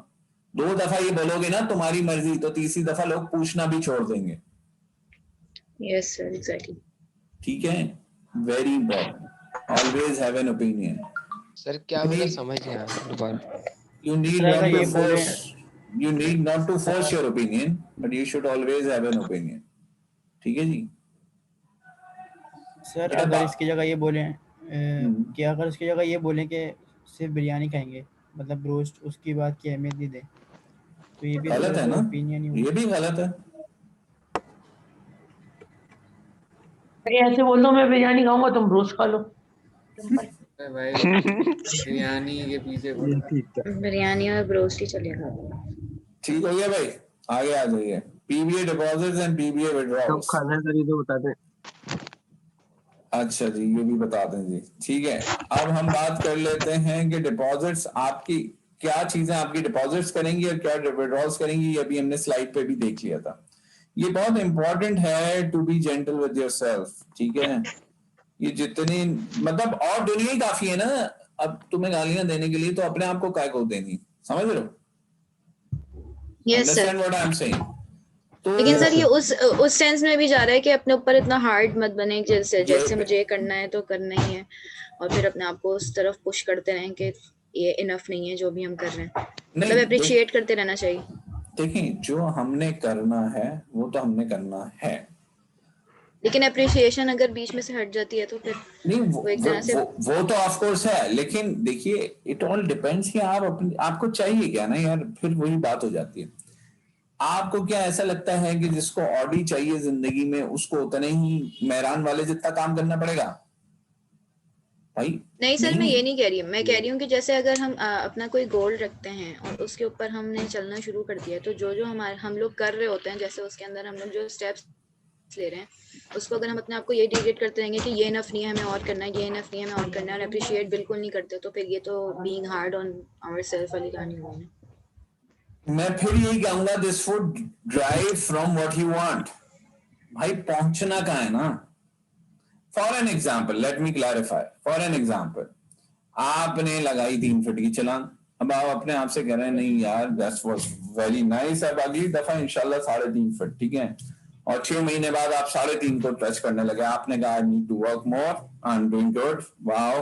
2 दफा ये बोलोगे ना तुम्हारी मर्जी, तो तीसरी दफा लोग पूछना भी छोड़ देंगे। Yes, sir, exactly. ठीक है, very important. always have an opinion. Sir क्या बोला समझ नहीं आया दोबारा। You need सर, not अगर to ये बोले force. You need not to force your opinion, but you should always have an opinion. ठीक है जी। सर बेटा अगर इसकी जगह ये बोले हम्म। कि अगर इसकी जगह ये बोलें कि सिर्फ बिरयानी खाएंगे, मतलब रोस्ट, उसकी बात की अहमियत नहीं दे, तो ये भी गलत है ना, ओपिनियन ही ये भी गलत है। ऐसे बोल दो मैं बिरयानी खाऊंगा तुम रोस्ट खा लो। भाई बिरयानी के पीछे बिरयानी और ब्रोस्ट ही चलेगा। ठीक हो गया भाई, आगे आ जाइए। PBA deposits and PBA withdrawals. खाना करी तो बता दे। अच्छा जी, ये भी बता दें जी। ठीक है, अब हम बात कर लेते हैं कि डिपॉजिट्स आपकी क्या चीजें आपकी डिपॉजिट्स करेंगी और क्या विड्रॉल्स करेंगी। ये अभी हमने स्लाइड पे भी देख लिया था। ये बहुत इंपॉर्टेंट है to be gentle with yourself. ठीक है, ये जितनी मतलब और दुनिया ही काफी है ना, अब तुम्हें गालियां देने के लिए तो अपने आप को काय को देनी, समझ रहे हो? Yes sir. Understand what I'm saying? तो लेकिन सर ये उस सेंस में भी जा रहा है कि अपने ऊपर इतना हार्ड मत बने, जैसे मुझे ये करना है तो करना ही है, और फिर अपने आप को उस तरफ पुश करते रहें कि ये इनफ नहीं है जो भी हम कर रहे हैं। मतलब अप्रिशिएट करते रहना चाहिए। देखिए, जो हमने करना है वो तो हमने करना है, लेकिन अप्रिशिएशन अगर बीच में से हट जाती है तो फिर नहीं वो एक तरह से वो तो ऑफ कोर्स है। लेकिन देखिए, इट ऑल डिपेंड्स कि आप अपनी आपको चाहिए क्या ना यार, फिर वही बात हो जाती है। आपको क्या ऐसा लगता है कि जिसको ऑडी चाहिए जिंदगी में उसको उतने ही मेहरान वाले जितना काम करना पड़ेगा? भाई नहीं सर, मैं ये नहीं कह रही हूँ। मैं कह रही हूँ कि जैसे अगर हम अपना कोई गोल रखते हैं और उसके ऊपर हमने चलना शुरू कर दिया, तो जो हम लोग कर रहे होते हैं, जैसे उसके अंदर हम लोग जो स्टेप्स ले रहे हैं, उसको अगर हम अपने आप को ये डिग्रेड करते रहेंगे कि ये इनफ नहीं है, हमें और करना है, ये इनफ नहीं है, हमें और करना है, और अप्रिशिएट बिल्कुल नहीं करते, तो फिर ये तो बीइंग हार्ड ऑन आवरसेल्फ वाली कहानी होगी। मैं फिर यही कहूंगा, this would drive from what you want. भाई पहुंचना कहाँ है ना। For an example, let me clarify. For an example, आपने लगाई 3 फीट की छलांग, अब आप अपने आप से कह रहे हैं नहीं यार दैट वाज वेरी नाइस, अब अगली दफा इंशाल्लाह 3.5 फीट, ठीक है, और 6 महीने बाद आप 3.5 को टच करने लगे। आपने कहा I need to work more, I am doing good, wow,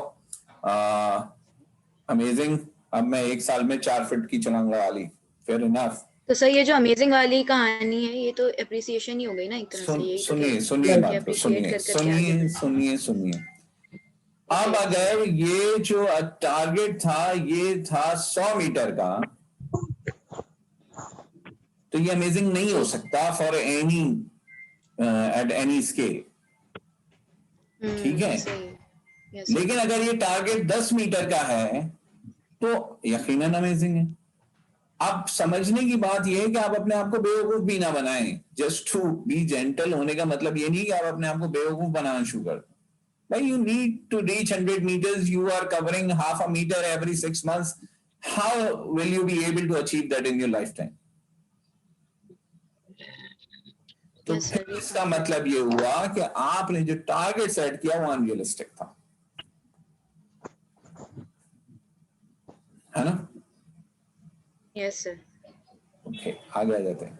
amazing, अब मैं 1 साल में 4 फीट की छलांग लगा ली, फेयर इनफ। तो सर ये जो अमेजिंग वाली कहानी है, ये तो अप्रिसिएशन ही हो गई ना एक तरह से। यही सुनिए बात को, सुनिए। अब अगर ये जो टारगेट था ये था 100 मीटर का, तो ये अमेजिंग नहीं हो सकता for any at any scale, ठीक है। लेकिन अगर ये टारगेट 10 मीटर का है तो यकीनन अमेजिंग है। अब समझने की बात यह है कि आप अपने आप को बेवकूफ भी ना बनाएं। जस्ट टू बी जेंटल होने का मतलब ये नहीं कि आप अपने आप को बेवकूफ बनाना शुरू कर। भाई you need to reach 100 meters, you are covering half a meter every 6 months. How will you be able to achieve that in your lifetime? तो इसका मतलब ये हुआ कि आपने जो टारगेट सेट किया वो अनरियलिस्टिक था, है ना? Yes sir. ओके, आगे आ जाते हैं।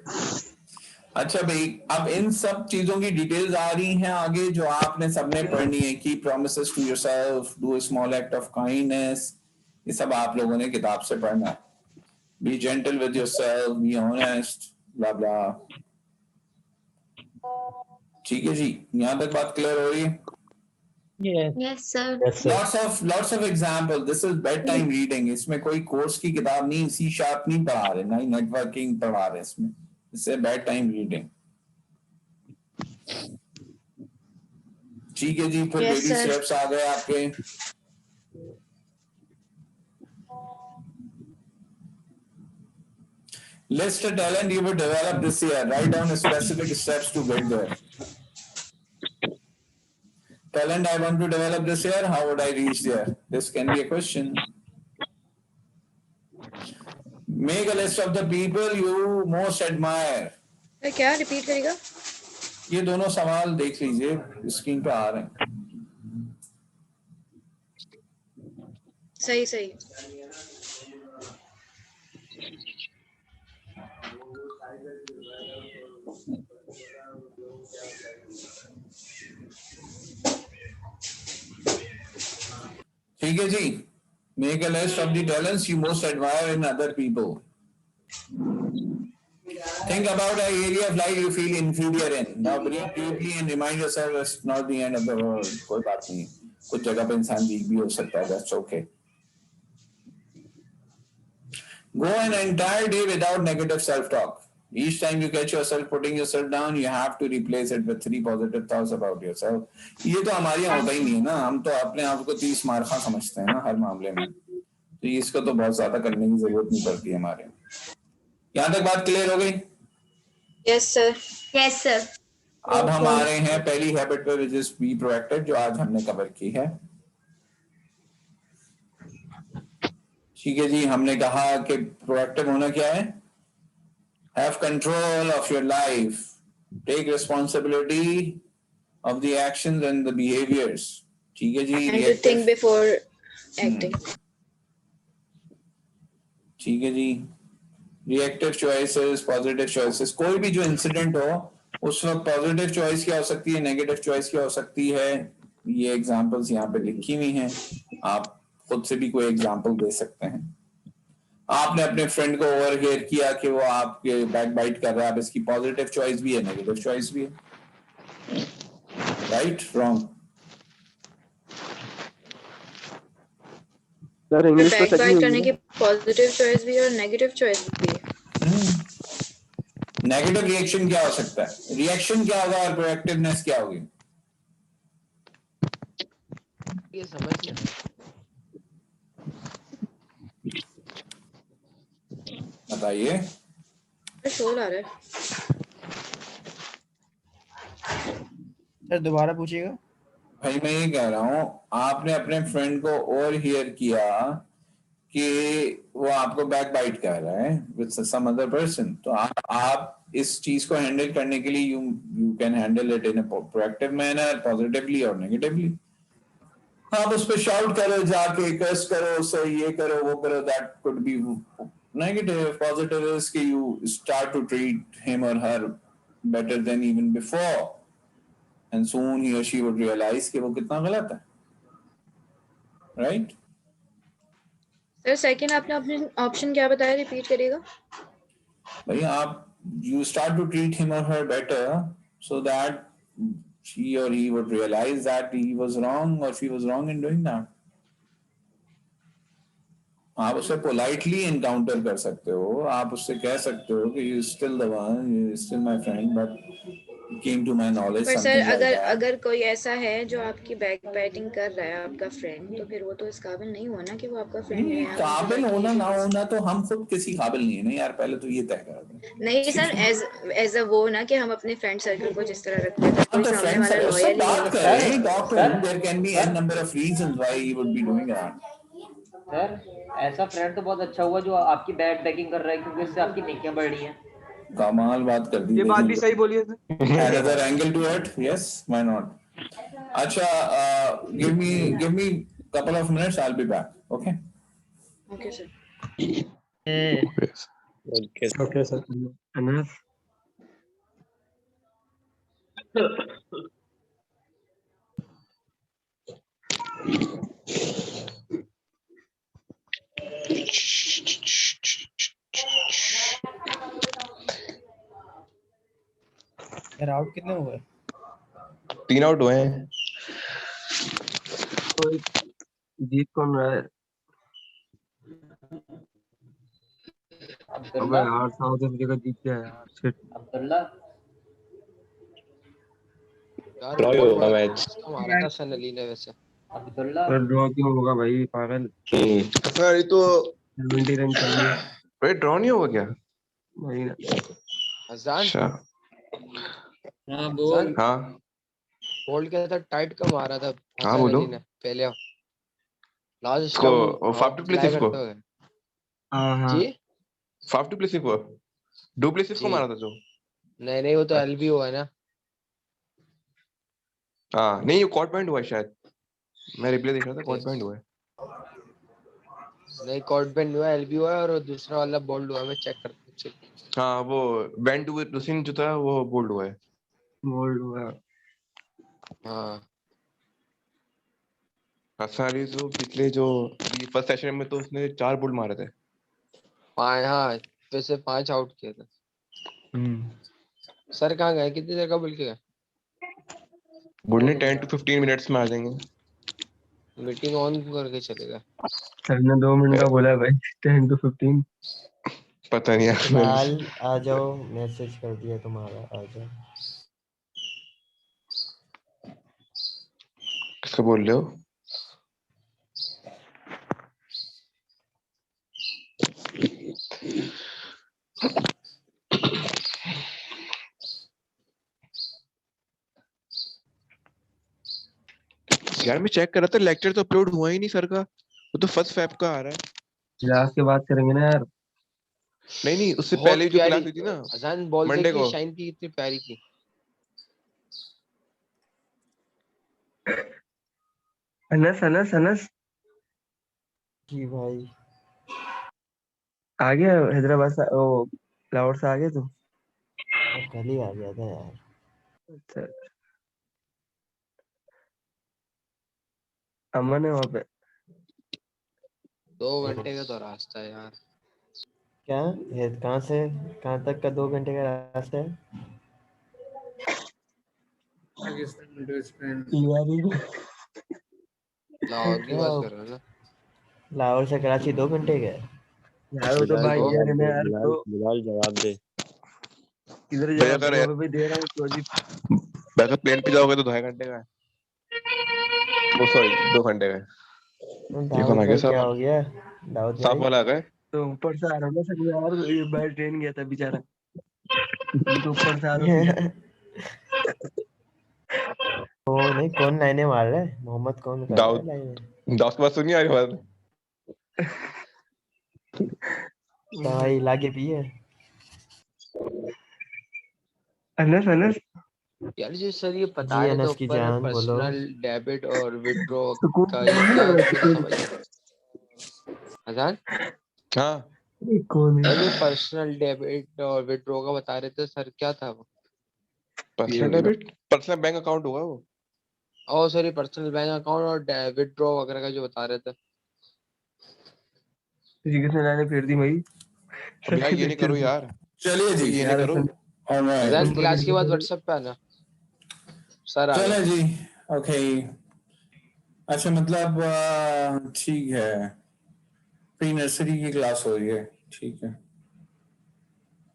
अच्छा भाई, अब इन सब चीजों की डिटेल्स आ रही हैं आगे, जो आपने सबने पढ़नी है। की promises to yourself, do a small act of kindness, ये सब आप लोगों ने किताब से पढ़ना है। Be gentle with yourself, be honest, blah blah. ठीक है जी, यहाँ तक बात क्लियर हो रही है? Yes, sir. Lots of example. This is bedtime reading. इसमें कोई कोर्स की किताब नहीं, सी शार्प नहीं पढ़ा रहे, ना ही नेटवर्किंग पढ़ा रहे इसमें। इससे बेड टाइम रीडिंग। ठीक है जी, फिर बेबी स्टेप्स आ गए आपके। List a talent you would develop this year. Write down specific steps to get there. Talent I want to develop this year. How would I reach there? This can be a question. Make a list of the people you most admire. क्या repeat करेगा? ये दोनों सवाल देख लीजिए, screen पे आ रहे हैं। सही। ठीक है जी, make a list of the talents you most admire in other people. Think about an area of life you feel inferior in. Now breathe deeply and remind yourself it's not the end of the world. कोई बात नहीं, कुछ जगह पे इंसान week भी हो सकता है, that's okay. Go an entire day without negative self-talk. Each time you catch yourself putting yourself down, you have to replace it with 3 positive thoughts about yourself. ये तो हमारे यहाँ होता ही नहीं है ना, हम तो अपने आप को 30 मार्का समझते हैं ना हर मामले में, तो इसको तो बहुत ज्यादा करने की जरूरत नहीं पड़ती हमारे। यहाँ तक बात क्लियर हो गई? Yes sir. Yes sir. अब हम आ रहे हैं पहली हैबिट पे, विच इज बी प्रोएक्टिव, जो आज हमने कवर की है। ठीक है जी, हमने कहा कि प्रोएक्टिव होना क्या है? Have control of your life. Take responsibility of the actions and the behaviors. ठीक है जी। And to think before acting. ठीक है जी। Reactive choices, positive choices. कोई भी जो इंसिडेंट हो उस वक्त पॉजिटिव चॉइस क्या हो सकती है, नेगेटिव चॉइस क्या हो सकती है, ये एग्जांपल्स यहाँ पे लिखी हुई हैं, आप खुद से भी कोई एग्जांपल दे सकते हैं। आपने अपने फ्रेंड को ओवरहियर किया कि वो आपके बैक बाइट कर रहा है, इसकी पॉजिटिव चॉइस भी है, नेगेटिव चॉइस भी है, राइट रॉन्ग? सर इंग्लिश में बैक बाइट करने की पॉजिटिव चॉइस भी है और नेगेटिव चॉइस भी है। नेगेटिव रिएक्शन क्या हो सकता है, रिएक्शन क्या होगा और प्रोएक्टिवनेस क्या होगी? ये समझ नहीं बताइए। शोर आ रहा है सर, दोबारा पूछिएगा। भाई मैं ये कह रहा हूँ, आपने अपने फ्रेंड को ओवरहियर किया कि वो आपको बैक बाइट कर रहा है विद सम अदर पर्सन, तो आप इस चीज को हैंडल करने के लिए you can handle it in a proactive manner, positively और नेगेटिवली। आप उस पर शाउट करो, जाके कर्स करो, उससे ये करो वो करो, that could be negative. Positive is कि you start to treat him और her better than even before, and soon he और शी वुड रियलाइज कि वो कितना गलत है, राइट? सर सेकंड आपने अपने ऑप्शन क्या बताया, रिपीट करिएगा। भाई आप you start to treat him or her better so that she or he would realize that he was wrong or she was wrong in doing that. आप उसे politely encounter कर सकते हो, आप उससे कह सकते हो कि you still the one, you still my friend, but came to my knowledge पर something सर like that. अगर कोई ऐसा है जो आपकी बैक बाइटिंग कर रहा है, आपका फ्रेंड, तो फिर वो तो इस काबिल नहीं हुआ ना कि वो आपका फ्रेंड है। काबिल होना ना होना तो हम खुद किसी काबिल नहीं है ना यार, पहले तो ये तय कर दें। नहीं सर एज अ वो ना कि हम अपने फ्रेंड सर्कल को जिस तरह रखते हैं, कोई सामने वाला लॉयल बात करें doctor, there can be an number of reasons why he would be doing that. Sir ऐसा फ्रेंड तो बहुत अच्छा हुआ जो आपकी बैक बैकिंग कर रहा है, क्योंकि इससे आपकी नेकियां बढ़ रही हैं। कमाल बात कर दी, ये बात भी सही बोली है sir. Another angle to it, yes, why not? अच्छा, give me couple of minutes, I'll be back. Okay. Okay sir. Okay sir. Enough. यार आउट कितने हुए? 3 आउट हुए हैं। जीत कौन रहा है? अबे यार साउथ अफ्रीका जीत गया यार, शिट। अब्दुल्ला ड्रॉ होगा मैच। हमारा था सन अली ने वैसे। अब्दुल्ला ड्रॉ क्यों होगा भाई, पागल। अरे तो 70 रन चाहिए। भाई ड्रॉ नहीं होगा क्या? वही ना। अजान अच्छा हाँ बोल। हाँ बोल्ड क्या था, टाइट का मारा था हाँ हसन बोलो। अली ने पहले लास्ट इसको स्टंप फाफ डुप्लेसिस को हाँ जी। फाफ डुप्लेसिस को मारा था जो। नहीं वो तो एलबीओ है ना। हाँ नहीं, ये कॉर्ड पॉइंट हुआ है शायद, मैं रिप्ले देख रहा था, कॉर्ड पॉइंट हुआ है। नहीं कॉर्ड पेन हुआ, एलबीओ है, और दूसरा वाला बोल्ड हुआ, मैं चेक करता हूं। हाँ वो वेंट विद लुसिन जो था वो बोल्ड हुआ है। बोल्ड हुआ। हाँ हसारी तो पिछले जो फर्स्ट सेशन में तो उसने 4 बुल मारे थे। हाँ, वैसे 5 आउट किए थे। सर कहाँ गए? कितनी देर का बोल के गए? बुल ने 10 to 15 मिनट्स में आ जाएंगे। मीटिंग ऑन करके चले गए। सर ने 2 मिनट का बोला है भाई, 10 to 15। पता नहीं यार। फिलहाल आ जाओ, मैसेज कर दिया तुम्हारा, आ जाओ। किसको बोल रहे हो? यार मैं चेक कर रहा था, लेक्चर तो अपलोड हुआ ही नहीं सर का। वो तो फर्स्ट फेब का आ रहा है। क्लास के बात करेंगे ना यार। नहीं उससे बहुत पहले जो क्लास प्यारी हुई थी ना, अजान बोलते मंडे कि को। शाइन की कितनी प्यारी थी। अनस जी भाई। आ गया हैदराबाद से, ओ लाहौर से आ गया तू? कल ही आ गया था यार। अच्छा, अमन है वहाँ पे। 2 घंटे का तो रास्ता है यार। क्या है? कहाँ से कहाँ तक का 2 घंटे का रास्ता है? लाहौर की बात कर क्या? रहे हो ना? लाहौर से कराची 2 घंटे का है? यार वो तो भाई तो यार है ना यार, तो बिलाल जवाब दे। किधर भाई जवाब अगर दूंगा भाई, दे रहा हूँ तो जी। अगर प्लेन पे जाओगे तो 2.5 घंटे का है। वो सॉरी 2 घंटे का है। ये कौन दाऊद आ गया? भाई क्या हो गया? दाऊद साफ भाई वाला आ गए। तो ऊपर से आ रहा हूँ ना सर यार, ये बाहर ट्रेन गया था बेचारा, तो ऊपर से आ रहा हूँ सीधा। ओ नहीं, कौन लाइनें मार रहा है? मोहम्मद कौन कर रहा है दाऊद लाइनें? दाऊद की बात सुनी यार बात। दवाई लाके पिए? अनस यार जो सर ये बता जी रहे थे अनस की ऊपर जान बोलो। पर्सनल डेबिट और विड्रॉ सुकून का, ये क्या मुझे तो समझ नहीं। अजान हाँ कौन सर जो है? पर्सनल डेबिट और विड्रॉ का बता रहे थे सर, क्या था वो? Personal debit personal bank account होगा वो। ओ सॉरी, पर्सनल बैंक अकाउंट और विड्रॉ वगैरह का जो बता रहे थे। तुझे किसने लाने फेर दी भाई? अब यार ये नहीं करो यार। चलिए जी ये नहीं यार करो। अजान ऊपर क्लास के बाद करके व्हाट्सएप पे आना, सर आ चले गए। जी। ओके, अच्छा मतलब ठीक है, प्री नर्सरी की क्लास हो रही है, ठीक है,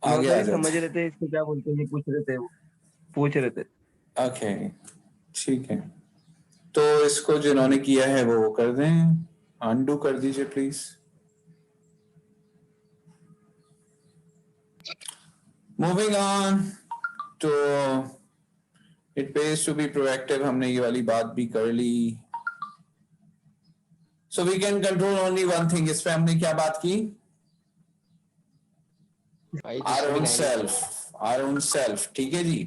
आगे आ नौसरी जाते। समझ रहे थे इसको क्या बोलते हैं, ये पूछ रहे थे। ओके ठीक है, तो इसको जिन्होंने किया है वो कर दें, अनडू कर दीजिए प्लीज। मूविंग ऑन तो it pays to be proactive, हमने ये वाली बात भी कर ली। So we can control only one thing, इस पे हमने क्या बात की? आवर ओन सेल्फ, ठीक है जी।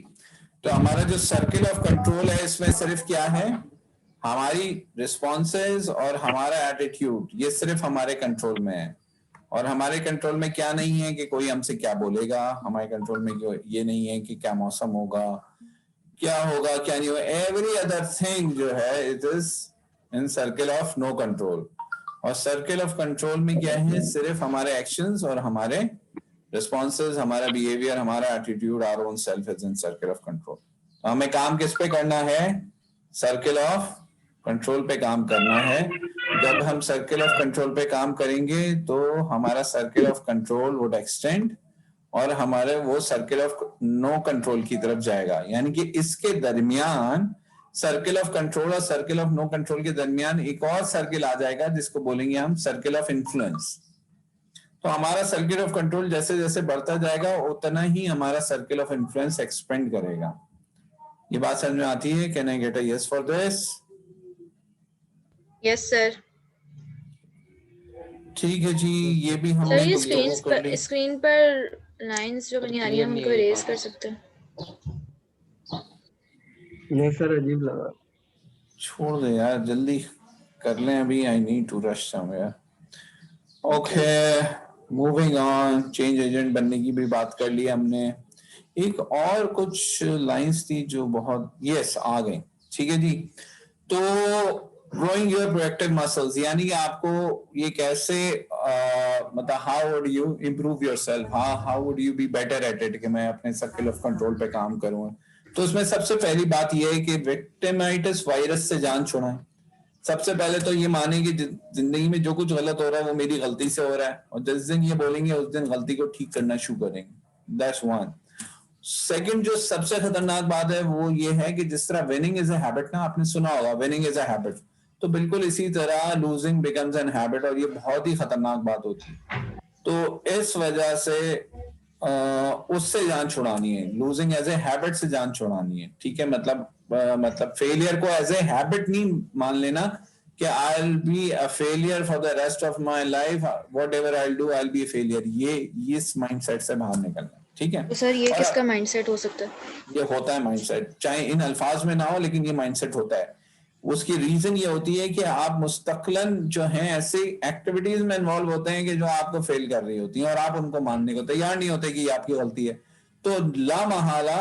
तो हमारा जो सर्किल ऑफ कंट्रोल है इसमें सिर्फ क्या है? हमारी रिस्पॉन्सेज और हमारा एटीट्यूड, ये सिर्फ हमारे कंट्रोल में है। और हमारे कंट्रोल में क्या नहीं है कि कोई हमसे क्या बोलेगा, हमारे कंट्रोल में ये नहीं है कि क्या मौसम होगा, क्या होगा क्या नहीं होगा। एवरी अदर थिंग जो है it is in circle of no control. और सर्किल ऑफ कंट्रोल में क्या है? सिर्फ हमारे एक्शंस और हमारे रिस्पॉन्सेज, हमारा बिहेवियर, हमारा attitude, our own self is in circle of control. तो हमें काम किस पे करना है? सर्किल ऑफ कंट्रोल पे काम करना है। जब हम सर्किल ऑफ कंट्रोल पे काम करेंगे तो हमारा circle of control would extend और हमारे वो सर्किल ऑफ नो कंट्रोल की तरफ जाएगा। यानी कि इसके दरमियान, सर्किल ऑफ कंट्रोल और सर्किल ऑफ नो कंट्रोल के दरमियान एक और सर्किल आ जाएगा जिसको बोलेंगे हम सर्किल ऑफ इन्फ्लुएंस। तो हमारा सर्किल ऑफ कंट्रोल जैसे जैसे बढ़ता जाएगा उतना ही हमारा सर्किल ऑफ इन्फ्लुएंस एक्सपेंड करेगा। ये बात समझ में आती है? Can I get a yes for this? Yes sir. ठीक है जी, ये भी सर हमने ये स्क्रीन पर लाइंस जो बनी आ रही है उनको इरेज कर सकते हैं? नहीं सर, अजीब लगा। छोड़ दे यार, जल्दी कर लें, अभी I need to rush somewhere. Okay moving on, change agent बनने की भी बात कर ली हमने। एक और कुछ लाइंस थी जो बहुत, यस आ गई, ठीक है जी। तो growing your proactive muscles, यानी कि आपको ये कैसे मतलब how would you improve yourself, how would you be better at it, कि मैं अपने सर्कल ऑफ कंट्रोल पे काम करूँ। तो उसमें सबसे पहली बात ये है कि विक्टिमाइटिस वायरस से जान छुड़ाएं। सबसे पहले तो ये माने कि जिंदगी में जो कुछ गलत हो रहा है वो मेरी गलती से हो रहा है, और जिस दिन ये बोलेंगे उस दिन गलती को ठीक करना शुरू करेंगे। That's one. सेकंड जो सबसे खतरनाक बात है वो ये है कि जिस तरह विनिंग इज अ हैबिट ना, आपने सुना होगा विनिंग इज अ हैबिट, तो बिल्कुल इसी तरह लूजिंग बिकम्स एन हैबिट, और ये बहुत ही खतरनाक बात होती है। तो इस वजह से उससे जान छुड़ानी है, लूजिंग एज ए हैबिट से जान छुड़ानी है, ठीक है। मतलब फेलियर को एज ए हैबिट नहीं मान लेना कि I will be a failure for the rest of my life, whatever I will do I will be a failure. ये इस माइंडसेट से बाहर निकलना, ठीक है। तो सर ये किसका माइंडसेट हो सकता है? ये होता है माइंडसेट, चाहे इन अल्फाज में ना हो, लेकिन ये माइंडसेट होता है। उसकी रीजन ये होती है कि आप मुस्तकलन जो हैं ऐसी एक्टिविटीज में इन्वॉल्व होते हैं कि जो आपको फेल कर रही होती हैं, और आप उनको मानने को तैयार नहीं होते कि ये आपकी गलती है। तो लामहला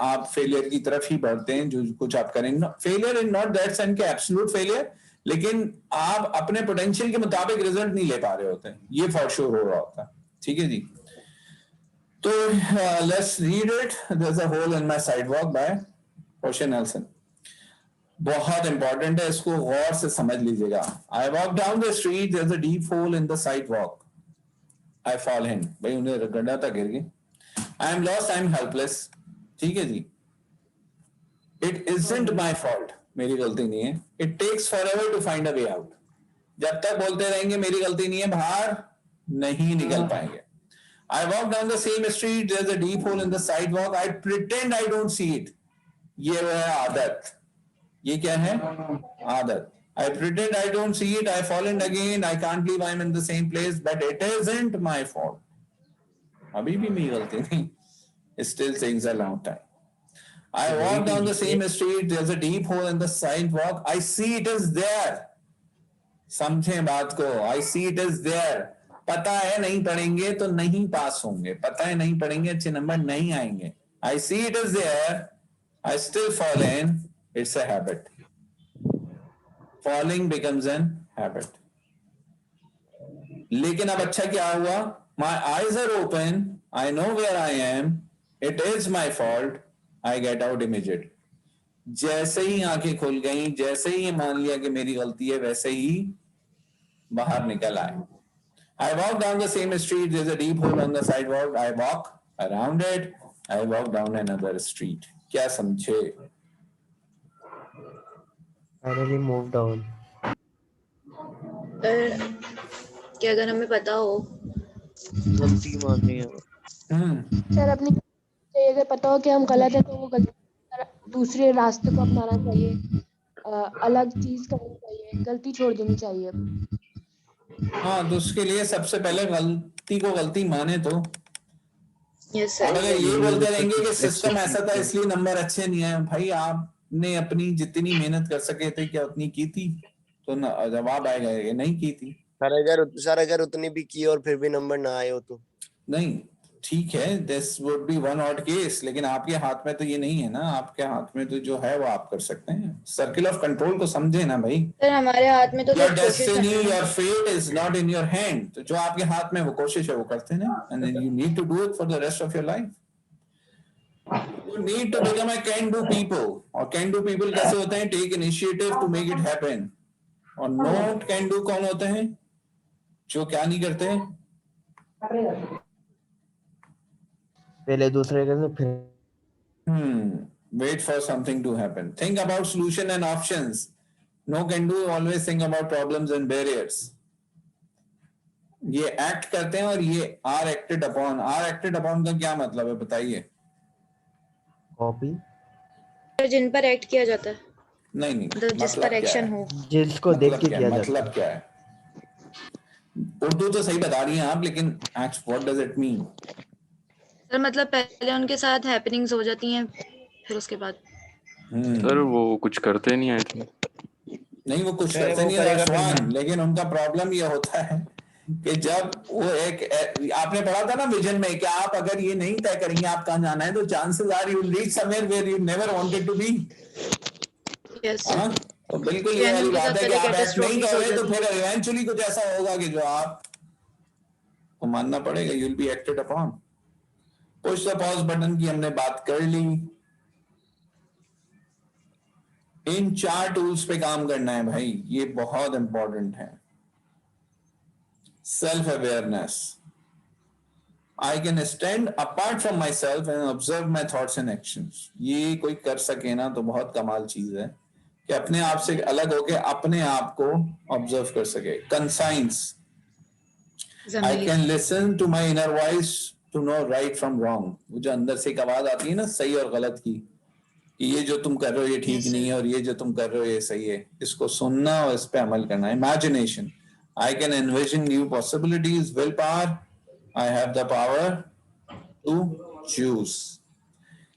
आप फेलियर की तरफ ही बढ़ते हैं। जो कुछ आप करेंगे, failure in not that sense के एब्सोल्यूट फेलियर, लेकिन आप अपने पोटेंशियल के मुताबिक रिजल्ट नहीं ले पा रहे होते, ये फॉर श्योर हो रहा होता है, ठीक है जी। तो let's read it. There is a hole in my sidewalk by Portia Nelson. बहुत इंपॉर्टेंट है, इसको गौर से समझ लीजिएगा। I walk down the street, there is a deep hole in the sidewalk, I fall in. भाई उन्हें गड्ढा था, गिर गए। I am lost, I am helpless, ठीक है जी। इट इजंट माई फॉल्ट, मेरी गलती नहीं है। It takes forever to find a way out. जब तक बोलते रहेंगे मेरी गलती नहीं है, बाहर नहीं निकल पाएंगे। I walk down the same street, there's a deep hole in the sidewalk, I pretend I don't see it. ये वो है आदत। ये क्या है? आदत। I pretend I don't see it, I fall in again, I can't believe I'm in the same place, but it isn't my fault. अभी भी मेरी गलती नहीं। It still takes a long time. I walk down the same street, there's a deep hole in the sidewalk, I see it is there. समझें बात को, I see it is there. पता है नहीं पढ़ेंगे तो नहीं पास होंगे, पता है नहीं पढ़ेंगे अच्छे नंबर नहीं आएंगे। I see it is there, I still fall in, it's a habit. Falling becomes an habit. लेकिन अब अच्छा क्या हुआ? My eyes are open, I know where I am, it is my fault, I get out immediately. जैसे ही आंखें खुल गई, जैसे ही मान लिया कि मेरी गलती है, वैसे ही बाहर निकल आए। I walk down the same street, there's a deep hole on the sidewalk, I walk around it, I walk down another street. क्या समझे? Finally move down. क्या अगर हमें पता हो गलती माननी है सर, अपनी अगर पता हो कि हम गलत है तो वो गलती दूसरे रास्ते को अपनाना चाहिए, अलग चीज करनी चाहिए, गलती छोड़ देनी चाहिए। हाँ, तो उसके लिए सबसे पहले गलती को गलती माने। तो yes, अगर ये बोलते रहेंगे कि सिस्टम ऐसा था इसलिए नंबर अच्छे नहीं आए, भाई आपने अपनी जितनी मेहनत कर सके थे क्या उतनी की थी? तो जवाब आएगा ये नहीं की थी। सर अगर उतनी भी की और फिर भी नंबर ना आए हो तो नहीं, ठीक है, this would be one odd case, लेकिन आपके हाथ में तो ये नहीं है ना। आपके हाथ में तो जो है वो आप कर सकते हैं। सर्किल ऑफ कंट्रोल को समझे ना भाई। सर हमारे हाथ में तो your destiny, your fate is not in your hand. तो जो आपके हाथ में वो कोशिश है वो करते हैं, and then you need to do it for the rest of your life. You need to become a can-do people. और can-do people कैसे होते हैं? Take initiative to make it happen. और not can-do कौन होते हैं? जो क्या नहीं करते? पहले दूसरे के फिर wait for something to happen. Think about solution and options. No can-do always think about problems and barriers. ये act करते हैं और ये are acted upon. are acted upon का क्या मतलब है बताइए? कॉपी जिन पर एक्ट किया जाता है। नहीं तो जिस पर एक्शन हो, जिसको देख के किया जाता है। मतलब क्या है? उर्दू तो सही बता रही हैं आप, लेकिन what does it mean? Sir मतलब पहले उनके साथ हैपनिंग्स हो जाती हैं, फिर उसके बाद सर वो कुछ करते नहीं आए थे। नहीं, वो कुछ करते नहीं है, लेकिन उनका प्रॉब्लम ये होता है कि जब वो आपने पढ़ा था ना विजन में कि आप अगर ये नहीं तय करेंगे आप कहाँ जाना है, तो chances are you reach somewhere where you never wanted to be. Yes हाँ, सर तो बिल्कुल ये वाली के बात साथ है कि पहले आप एक्ट नहीं कैटास्ट्रोफिक कर हो रहे तो जाती फिर इवेंचुअली कुछ ऐसा होगा कि जो आप को मानना पड़ेगा, you will B acted upon. Push the pause button की हमने बात कर ली। इन 4 टूल्स पे काम करना है भाई, ये बहुत इंपॉर्टेंट है। Self awareness, I can stand apart from myself and observe my thoughts and actions। ये कोई कर सके ना तो बहुत कमाल चीज है कि अपने आप से अलग होके अपने आप को ऑब्जर्व कर सके। Conscience, I can listen to my inner voice to know right from wrong। वो जो अंदर से एक आवाज आती है ना सही और गलत की, कि ये जो तुम कर रहे हो ये ठीक नहीं है और ये जो तुम कर रहे हो ये सही है, इसको सुनना और इस पे अमल करना। Imagination, I can envision new possibilities। Will power, I have the power to choose।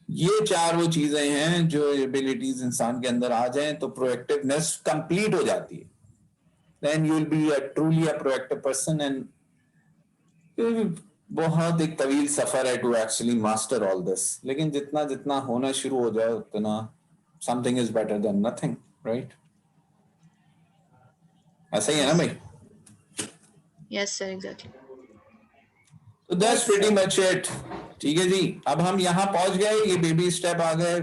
ये 4 वो चीजें हैं जो एबिलिटीज इंसान के अंदर आ जाएं तो प्रोएक्टिवनेस कंप्लीट हो जाती है। Then you will be truly a proactive person and बहुत एक तवील सफर है to actually master all this, लेकिन जितना जितना होना शुरू हो जाए उतना something is better than nothing, right? ऐसा ही है ना भाई? Yes sir exactly. तो दैट्स प्रीटी मच इट। ठीक है जी, अब हम यहाँ पहुंच गए, ये बेबी स्टेप आ गए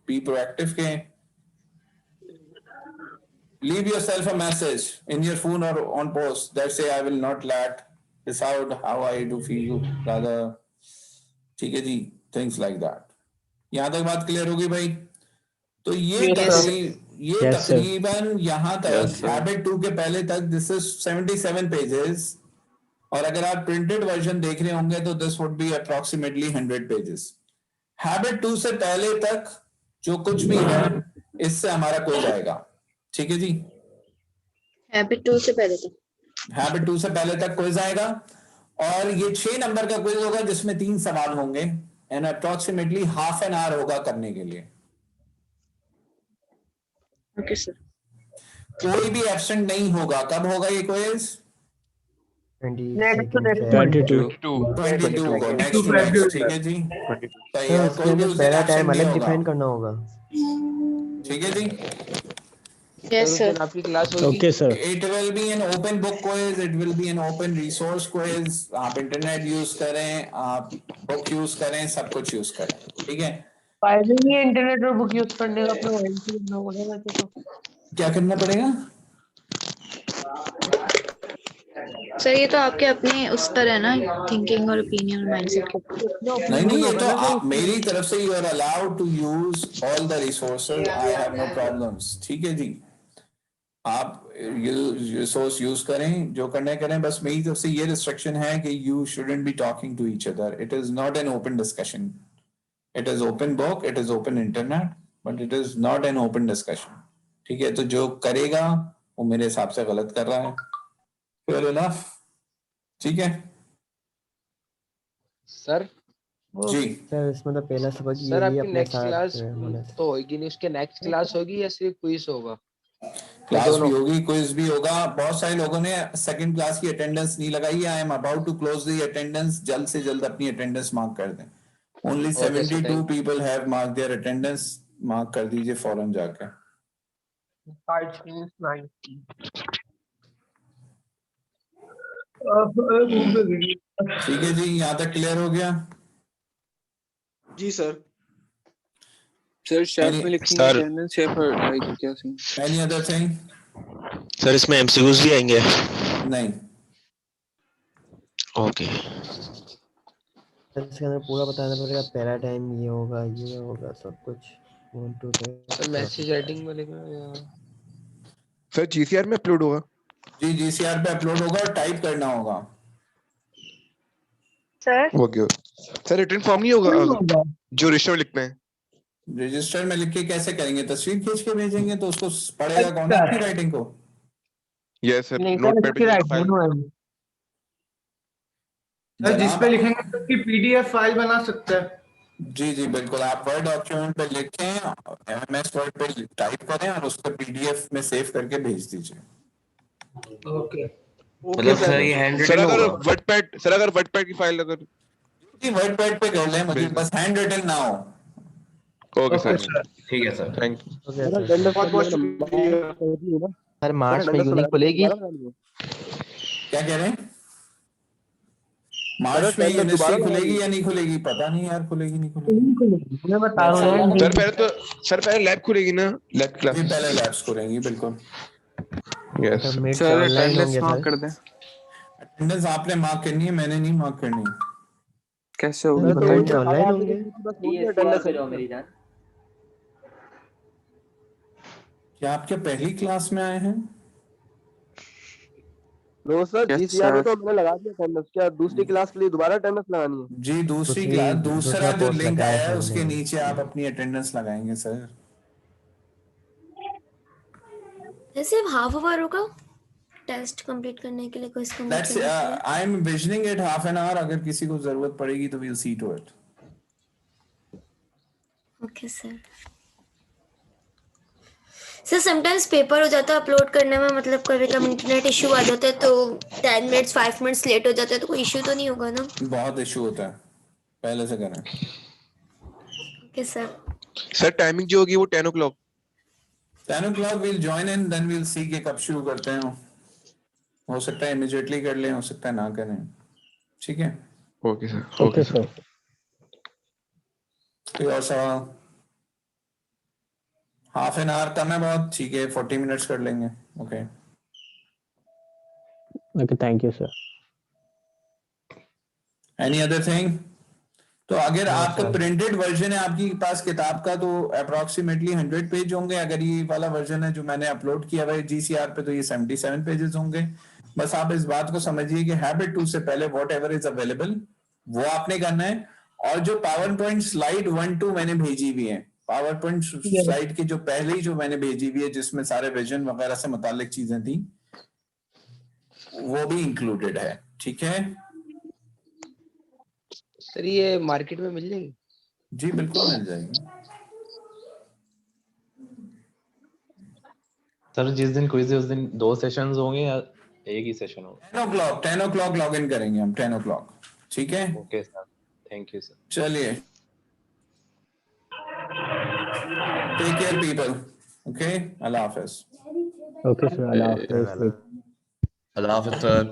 बी प्रोएक्टिव के। Leave yourself a message in your phone or on post that say I will not let this out how I do feel rather। ठीक है जी, things like that। यहाँ तक बात क्लियर होगी भाई? तो ये तकरीबन यहाँ तक हैबिट 2 के पहले तक दिस इज 77 पेजेस, और अगर आप प्रिंटेड वर्जन देख रहे होंगे तो this would be approximately 100 pages. Habit 2 से पहले तक जो कुछ भी है इससे हमारा क्विज आएगा। ठीक है जी, हैबिट 2 से पहले तक, हैबिट 2 से पहले तक क्विज आएगा, और ये 6 नंबर का क्विज होगा जिसमें 3 सवाल होंगे and approximately half an our होगा करने के लिए। Okay sir. कोई भी एब्सेंट नहीं होगा। कब होगा ये क्विज? 22 को नेक्स्ट टू नेक्स्ट। ठीक है जी, सही है। कोई भी पहला टाइम अलग डिफाइन करना होगा। ठीक है जी, यस सर। आपकी क्लास होगी? Okay sir. It will be an open book quiz, it will be an open resource quiz. आप इंटरनेट यूज करें, आप बुक यूज करें, सब कुछ यूज करें। ठीक है, फायदा नहीं है इंटरनेट और बुक यूज करने का, अपना मोबाइल से करना पड़ेगा। तो क्या करना पड़ेगा सर? ये तो आपके अपने उस पर है ना, थिंकिंग और ओपिनियन माइंडसेट के ऊपर। नहीं, ये तो आप मेरी तरफ से you are allowed to use all the resources, I have no problems. ठीक है जी, आप रिसोर्स यूज करें, जो करना करें, बस मेरी तरफ से ये रिस्ट्रिक्शन है कि you shouldn't be talking to each other. It is not an open discussion, it is open book, it is open internet, but it is not an open discussion. ठीक है, तो जो करेगा वो मेरे हिसाब से गलत कर रहा है। Fair enough? ठीक है सर जी। सर इसमें तो पहला सबक ये सर भी आपकी अपने नेक्स्ट साथ क्लास तो होगी नहीं, उसके नेक्स्ट क्लास होगी या सिर्फ क्विज होगा? क्लास भी होगी, क्विज भी होगा। बहुत सारे लोगों ने सेकंड क्लास की अटेंडेंस नहीं लगाई है। I am about to close the attendance. जल्द से जल्द अपनी अटेंडेंस मार्क कर दें। Only 72 people have mark their attendance. Mark कर दीजिए फौरन जाकर। ठीक है जी, यहाँ तक क्लियर हो गया? जी सर। सर शेफ में लिखनी है अटेंडेंस, शेफ लाइक क्या सीन? Any other thing? सर इसमें एमसीक्यूज भी आएंगे? नहीं। ओके, इसके अंदर पूरा बताना पड़ेगा। पहला टाइम ये होगा सब कुछ 1 2 3। मैसेज हेडिंग में लिखना यार। सर जीसीआर में अपलोड होगा? जी, जीसीआर पे अपलोड होगा और टाइप करना होगा sir. Okay sir, written form नहीं होगा जो रजिस्टर में लिखना है? रजिस्टर में लिख के कैसे करेंगे? तस्वीर खींच के भेजेंगे तो उसको पढ़ेगा कौन आपकी राइटिंग को? यस सर, नोटपैड पे फाइल सर जिस पे लिखेंगे तो उसकी पीडीएफ फाइल बना सकते हैं। जी जी बिल्कुल, आप वर्ड डॉक्यूमेंट पे लिखें, एमएस वर्ड पे टाइप करें और उसको पीडीएफ में सेव करके भेज दीजिए। ओके मतलब सर ये हैंड सर रिटन अगर होगा? वर्डपैड की फाइल अगर जी वर्डपैड पे कर लें, मुझे बस हैंड रिटन ना हो। ओके ओके सर सर ठीक है sir. Thank you. Okay sir sir. Attendance बहुत बहुत मतलब शुक्रिया। सर मार्च में अटेंडेंस यूनिक खुलेगी? क्या कह रहे हैं? मार्च में अटेंडेंस यूनिवर्सिटी दोबारा खुलेगी या नहीं खुलेगी? पता नहीं यार, खुलेगी नहीं खुलेगी। मैं बता रहा हूँ सर पहले लैब खुलेगी ना, लैब जी क्लास। पहले लैब्स खुलेंगी बिल्कुल। Yes mid sir online attendance होंगे मार्क सर? कर दें। अटेंडेंस आपने मार्क करनी है, मैंने नहीं मार्क करनी। कैसे होगी सर बताइए। मिड ऑनलाइन होंगे? DSCR पे जाओ मेरी जान। क्या आप क्या पहली क्लास में आए हैं? नो सर यस GCR में सर। तो मैंने लगा दिया अटेंडेंस। क्या दूसरी क्लास के लिए दोबारा अटेंडेंस लगानी है? जी दूसरी क्लास, दूसरा जो लिंक आया है उसके नीचे आप अपनी अटेंडेंस लगाएंगे सर। सिर्फ हाफ आवर होगा टेस्ट कंप्लीट करने के लिए, क्विज कंप्लीट That's करने के लिए? I am visioning it half an hour, अगर किसी को जरूरत पड़ेगी तो we'll see to it. Okay sir. Sir sometimes paper हो जाता है अपलोड करने में, मतलब कभी कभी इंटरनेट इशू आ जाता है तो 10 मिनट्स 5 मिनट्स लेट हो जाता है, तो कोई इशू तो नहीं होगा ना? बहुत इशू होता है, पहले से करें। Okay sir. सर टाइमिंग जो होगी वो 10 o'clock। 10 o'clock we'll join in, then we'll see कि कब शुरू करते हैं। हो सकता है इमीडिएटली कर लें, हो सकता है ना करें। ठीक है ओके सर। Okay sir. कोई और सवाल? हाफ एन आवर कम है बहुत, ठीक है 40 मिनट्स कर लेंगे। Okay okay thank you sir. Any other thing? तो अगर आपका प्रिंटेड वर्जन है आपकी पास किताब का तो अप्रोक्सीमेटली 100 पेज होंगे। अगर ये वाला वर्जन है जो मैंने अपलोड किया हुआ है GCR पे तो ये 77 पेजेस होंगे। बस आप इस बात को समझिए कि हैबिट 2 से पहले वॉट एवर इज अवेलेबल वो आपने करना है। और जो पावर पॉइंट स्लाइड 1-2 मैंने भेजी हुई है, पावर पॉइंट स्लाइड की जो पहले ही जो मैंने भेजी हुई है जिसमें सारे विजन वगैरह से मुतालिक चीजें थी वो भी इंक्लूडेड है। ठीक है सर ये मार्केट में मिल जाएगी? जी बिल्कुल मिल जाएगी। सर जिस दिन क्विज है उस दिन 2 सेशंस होंगे या एक ही सेशन होगा? 10 o'clock लॉग इन करेंगे हम 10 o'clock। ठीक है okay sir thank you sir. चलिए टेक केयर पीपल। ओके अल्लाह हाफिज। ओके सर अल्लाह हाफिज। अल्लाह हाफिज सर।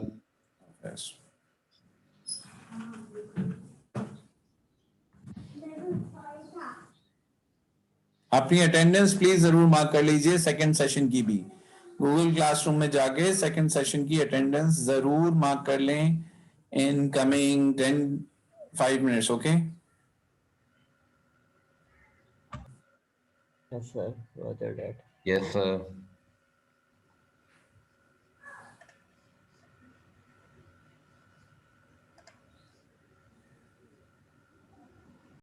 अपनी अटेंडेंस प्लीज जरूर मार्क कर लीजिए सेकंड सेशन की भी। गूगल क्लासरूम में जाके सेकंड सेशन की अटेंडेंस जरूर मार्क कर लें in coming 5 minutes. Okay yes sir, Roger that. Yes sir.